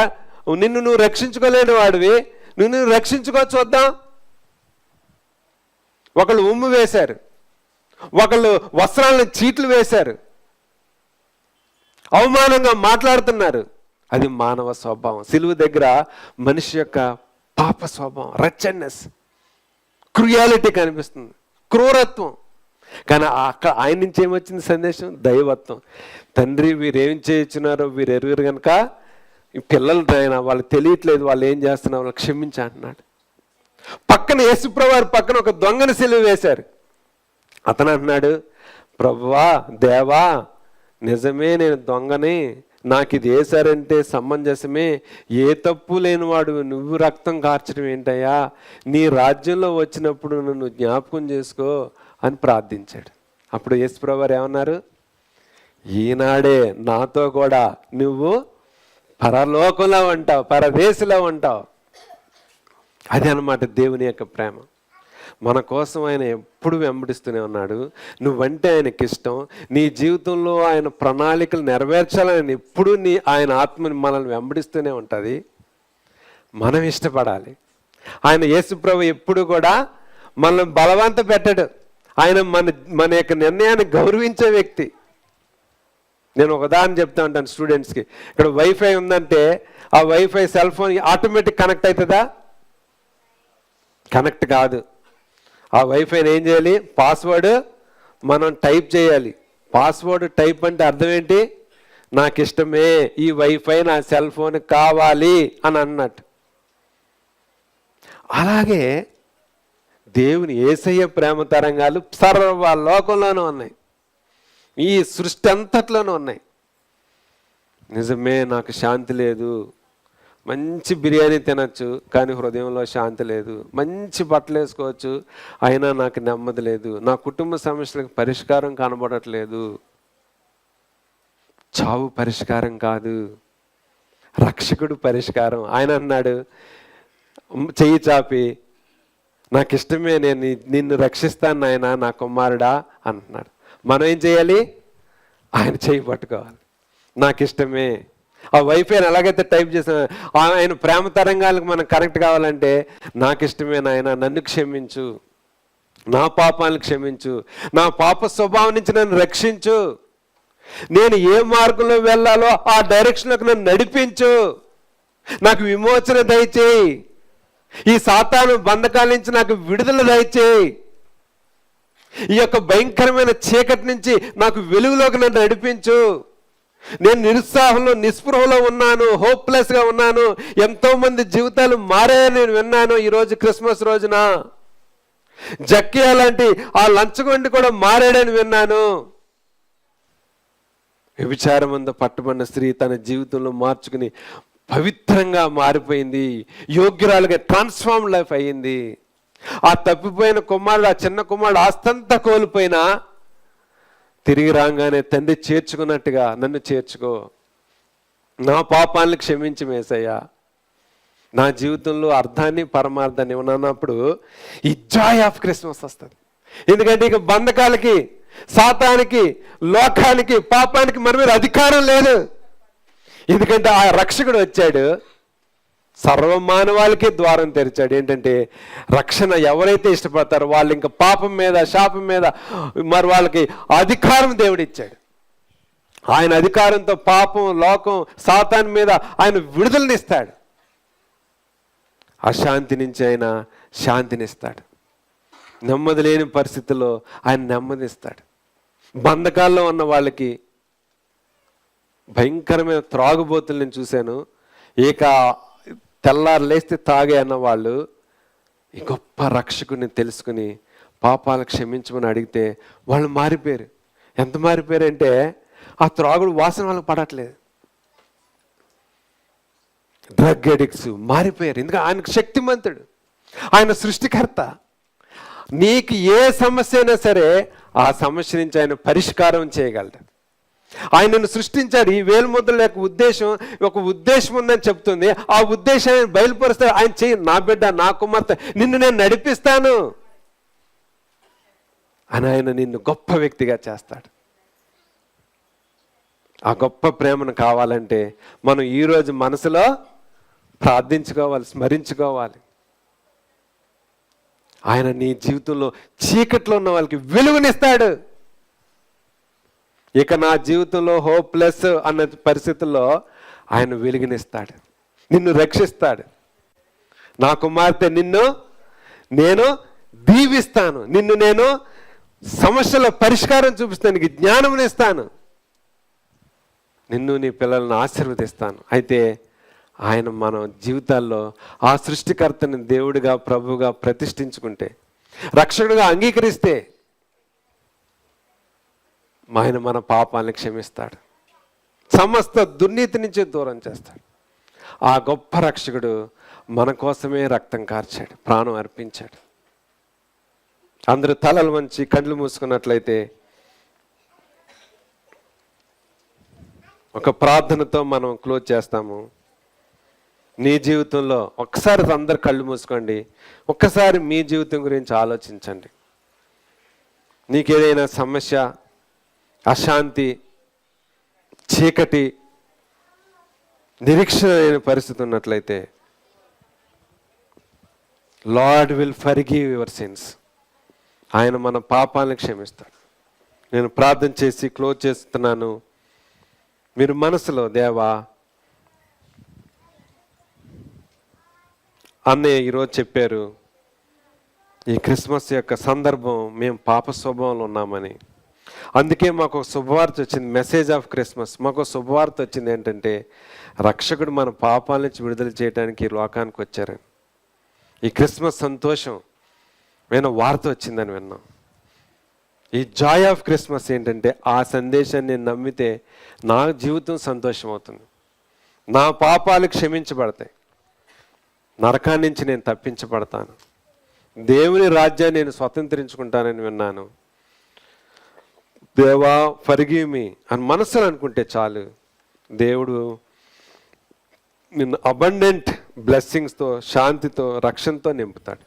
నువ్వు రక్షించుకోలేని వాడివి, నువ్వు రక్షించుకో చూద్దాం. ఒకళ్ళు ఉమ్ము వేశారు, ఒకళ్ళు వస్త్రాలను చీట్లు వేశారు, అవమానంగా మాట్లాడుతున్నారు. అది మానవ స్వభావం. సిలువ దగ్గర మనిషి యొక్క పాప స్వభావం, రచన్నెస్, క్రుయాలిటీ కనిపిస్తుంది, క్రూరత్వం. కానీ అక్కడ ఆయన నుంచి ఏమొచ్చింది సందేశం? దైవత్వం. తండ్రి వీరేం చేయించున్నారో వీరు ఎరుగురు కనుక పిల్లలు ఆయన వాళ్ళు తెలియట్లేదు, వాళ్ళు ఏం చేస్తున్నారు, వాళ్ళు క్షమించ అంటున్నాడు. పక్కన యేసుప్రభువారి పక్కన ఒక దొంగని సిలువ వేశారు. అతను అంటున్నాడు, ప్రభువా దేవా నిజమే, నేను దొంగని, నాకు ఇది వేశారంటే సమంజసమే, ఏ తప్పు లేనివాడు నువ్వు రక్తం కార్చడం ఏంటయ్యా, నీ రాజ్యంలో వచ్చినప్పుడు నన్ను జ్ఞాపకం చేసుకో అని ప్రార్థించాడు. అప్పుడు యేసుప్రభువారు ఏమన్నారు? ఈనాడే నాతో కూడా నువ్వు పరలోకంలో ఉంటావు, పరదేశంలో ఉంటావు. అది అన్నమాట దేవుని యొక్క ప్రేమ. మన కోసం ఆయన ఎప్పుడు వెంబడిస్తూనే ఉన్నాడు. నువ్వంటే ఆయనకి ఇష్టం, నీ జీవితంలో ఆయన ప్రణాళికలు నెరవేర్చాలని ఎప్పుడు ఆయన ఆత్మని మనల్ని వెంబడిస్తూనే ఉంటుంది. మనం ఇష్టపడాలి. ఆయన యేసుప్రభు ఎప్పుడు కూడా మనల్ని బలవంత పెట్టడు. ఆయన మన యొక్క నిర్ణయాన్ని గౌరవించే వ్యక్తి. నేను ఒక ఉదాహరణ చెప్తా ఉంటాను స్టూడెంట్స్కి. ఇక్కడ వైఫై ఉందంటే ఆ wifi cell phone automatic connect అవుతుందా? కనెక్ట్ కాదు. ఆ వైఫైని ఏం చేయాలి? పాస్వర్డ్ మనం టైప్ చేయాలి. పాస్వర్డ్ టైప్ అంటే అర్థం ఏంటి? నాకు ఇష్టమే, ఈ వైఫై నా సెల్ ఫోన్ కావాలి అని అన్నట్టు. అలాగే దేవుని యేసయ్య ప్రేమ తరంగాలు సర్వ లోకంలోనూ ఉన్నాయి, ఈ సృష్టి అంతట్లోనూ ఉన్నాయి. నిజమే, నాకు శాంతి లేదు, మంచి బిర్యానీ తినచ్చు కానీ హృదయంలో శాంతి లేదు, మంచి బట్టలు వేసుకోవచ్చు అయినా నాకు నెమ్మది లేదు, నా కుటుంబ సమస్యలకు పరిష్కారం కనబడట్లేదు. చావు పరిష్కారం కాదు, రక్షకుడు పరిష్కారం. ఆయన అన్నాడు, చెయ్యి చాపి నాకు ఇష్టమే, నేను నిన్ను రక్షిస్తాను నాయనా నా కుమారుడా అంటున్నాడు. మనం ఏం చేయాలి? ఆయన చెయ్యి పట్టుకోవాలి. నాకు ఇష్టమే. ఆ వైఫైని ఎలాగైతే టైప్ చేసిన ఆయన ప్రేమ తరంగాలకు మనం కనెక్ట్ కావాలంటే నాకు ఇష్టమే నాయన, నన్ను క్షమించు, నా పాపాలను క్షమించు, నా పాప స్వభావం నుంచి నన్ను రక్షించు, నేను ఏ మార్గంలో వెళ్ళాలో ఆ డైరెక్షన్లోకి నన్ను నడిపించు, నాకు విమోచన దయచేయి, ఈ సాతాను బంధకాల నుంచి నాకు విడుదల దయచేయి, ఈ యొక్క భయంకరమైన చీకటి నుంచి నాకు వెలుగులోకి నన్ను నడిపించు, నేను నిరుత్సాహంలో నిస్పృహలో ఉన్నాను, హోప్లెస్గా ఉన్నాను, ఎంతోమంది జీవితాలు మారాయని నేను విన్నాను. ఈరోజు క్రిస్మస్ రోజున జక్కియా లాంటి ఆ లంచగొండి కూడా మారాడని విన్నాను. వ్యభిచారం అందు పట్టుబడిన స్త్రీ తన జీవితంలో మార్చుకుని పవిత్రంగా మారిపోయింది, యోగ్యురాలుగా ట్రాన్స్ఫార్మ్ లైఫ్ అయ్యింది. ఆ తప్పిపోయిన కుమారుడు, ఆ చిన్న కుమారుడు ఆస్తంతా కోల్పోయినా తిరిగి రాగానే తండ్రి చేర్చుకున్నట్టుగా నన్ను చేర్చుకో, నా పాపాలను క్షమించి యేసయ్యా, నా జీవితంలో అర్థాన్ని పరమార్థాన్ని ఉన్నప్పుడు ఈ జాయ్ ఆఫ్ క్రిస్మస్ వస్తుంది. ఎందుకంటే ఇక బంధకాలకి, సాతానికి, లోకానికి, పాపానికి మన మీద అధికారం లేదు. ఎందుకంటే ఆ రక్షకుడు వచ్చాడు, సర్వమానవాళికి ద్వారం తెరిచాడు. ఏంటంటే రక్షణ ఎవరైతే ఇష్టపడతారో వాళ్ళు ఇంకా పాపం మీద, శాపం మీద మరి వాళ్ళకి అధికారం దేవుడు ఇచ్చాడు. ఆయన అధికారంతో పాపం, లోకం, సాతాన్ మీద ఆయన విడుదలనిస్తాడు. అశాంతి నుంచి ఆయన శాంతినిస్తాడు. నెమ్మది లేని పరిస్థితుల్లో ఆయన నెమ్మదిస్తాడు. బంధకాల్లో ఉన్న వాళ్ళకి, భయంకరమైన త్రాగుబోతులు నేను చూశాను, ఇక తెల్లారు లేస్తే తాగే అన్న వాళ్ళు ఈ గొప్ప రక్షకుడిని తెలుసుకుని పాపాలు క్షమించమని అడిగితే వాళ్ళు మారిపోయారు. ఎంత మారిపోయారంటే ఆ త్రాగుడు వాసన వాళ్ళకి పడట్లేదు. డ్రగ్ అడిక్ట్స్ మారిపోయారు. ఎందుకంటే ఆయనకు శక్తిమంతుడు, ఆయన సృష్టికర్త. నీకు ఏ సమస్య అయినా సరే ఆ సమస్య నుంచి ఆయన పరిష్కారం చేయగలడు. ఆయనను సృష్టించాడు. ఈ వేలుముద్రల యొక్క ఉద్దేశం, ఒక ఉద్దేశం ఉందని చెప్తుంది. ఆ ఉద్దేశాన్ని బయలుపరుస్తాడు. ఆయన చెయ్యి, నా బిడ్డ, నా కుమార్తె, నిన్ను నేను నడిపిస్తాను అని ఆయన నిన్ను గొప్ప వ్యక్తిగా చేస్తాడు. ఆ గొప్ప ప్రేమను కావాలంటే మనం ఈరోజు మనసులో ప్రార్థించుకోవాలి, స్మరించుకోవాలి. ఆయన నీ జీవితంలో చీకట్లో ఉన్న వాళ్ళకి వెలుగునిస్తాడు. ఇక నా జీవితంలో హోప్లెస్ అన్న పరిస్థితుల్లో ఆయన వెలుగునిస్తాడు, నిన్ను రక్షిస్తాడు. నా కుమార్తె నిన్ను నేను దీవిస్తాను, నిన్ను నేను సమస్యల పరిష్కారం చూపిస్తాను, నీకు జ్ఞానమునిస్తాను, నిన్ను నీ పిల్లలను ఆశీర్వదిస్తాను. అయితే ఆయన మన జీవితాల్లో ఆ సృష్టికర్తని దేవుడిగా ప్రభువుగా ప్రతిష్ఠించుకుంటే, రక్షకుడిగా అంగీకరిస్తే ఆయన మన పాపాలను క్షమిస్తాడు, సమస్త దుర్నీతి నుంచి దూరం చేస్తాడు. ఆ గొప్ప రక్షకుడు మన కోసమే రక్తం కార్చాడు, ప్రాణం అర్పించాడు. అందరూ తలలు వంచి కళ్ళు మూసుకున్నట్లయితే ఒక ప్రార్థనతో మనం క్లోజ్ చేస్తాము. నీ జీవితంలో ఒక్కసారి అందరు కళ్ళు మూసుకోండి, ఒక్కసారి మీ జీవితం గురించి ఆలోచించండి. నీకేదైనా సమస్య, అశాంతి, చీకటి, నిరీక్షణ లేని పరిస్థితి ఉన్నట్లయితే lord will forgive your sins. ఆయన మన పాపాలను క్షమిస్తాడు. నేను ప్రార్థన చేసి క్లోజ్ చేస్తున్నాను. మీరు మనసులో, దేవా అన్నయ్య ఈరోజు చెప్పారు, ఈ క్రిస్మస్ యొక్క సందర్భం మేము పాప స్వభావంలో ఉన్నామని, అందుకే మాకు శుభవార్త వచ్చింది, మెసేజ్ ఆఫ్ క్రిస్మస్. మాకు శుభవార్త వచ్చింది ఏంటంటే రక్షకుడు మన పాపాల నుంచి విడుదల చేయడానికి ఈ లోకానికి వచ్చారని. ఈ క్రిస్మస్ సంతోషం వార్త వచ్చిందని విన్నాం. ఈ జాయ్ ఆఫ్ క్రిస్మస్ ఏంటంటే ఆ సందేశాన్ని నేను నమ్మితే నా జీవితం సంతోషం అవుతుంది, నా పాపాలు క్షమించబడతాయి, నరకాన్ని నుంచి నేను తప్పించబడతాను, దేవుని రాజ్యాన్ని నేను స్వతంత్రించుకుంటానని విన్నాను. దేవా ఫర్గివ్ మీ అని మనసులో అనుకుంటే చాలు, దేవుడు నిన్ను అబండెంట్ బ్లెస్సింగ్స్తో, శాంతితో, రక్షణతో నింపుతాడు.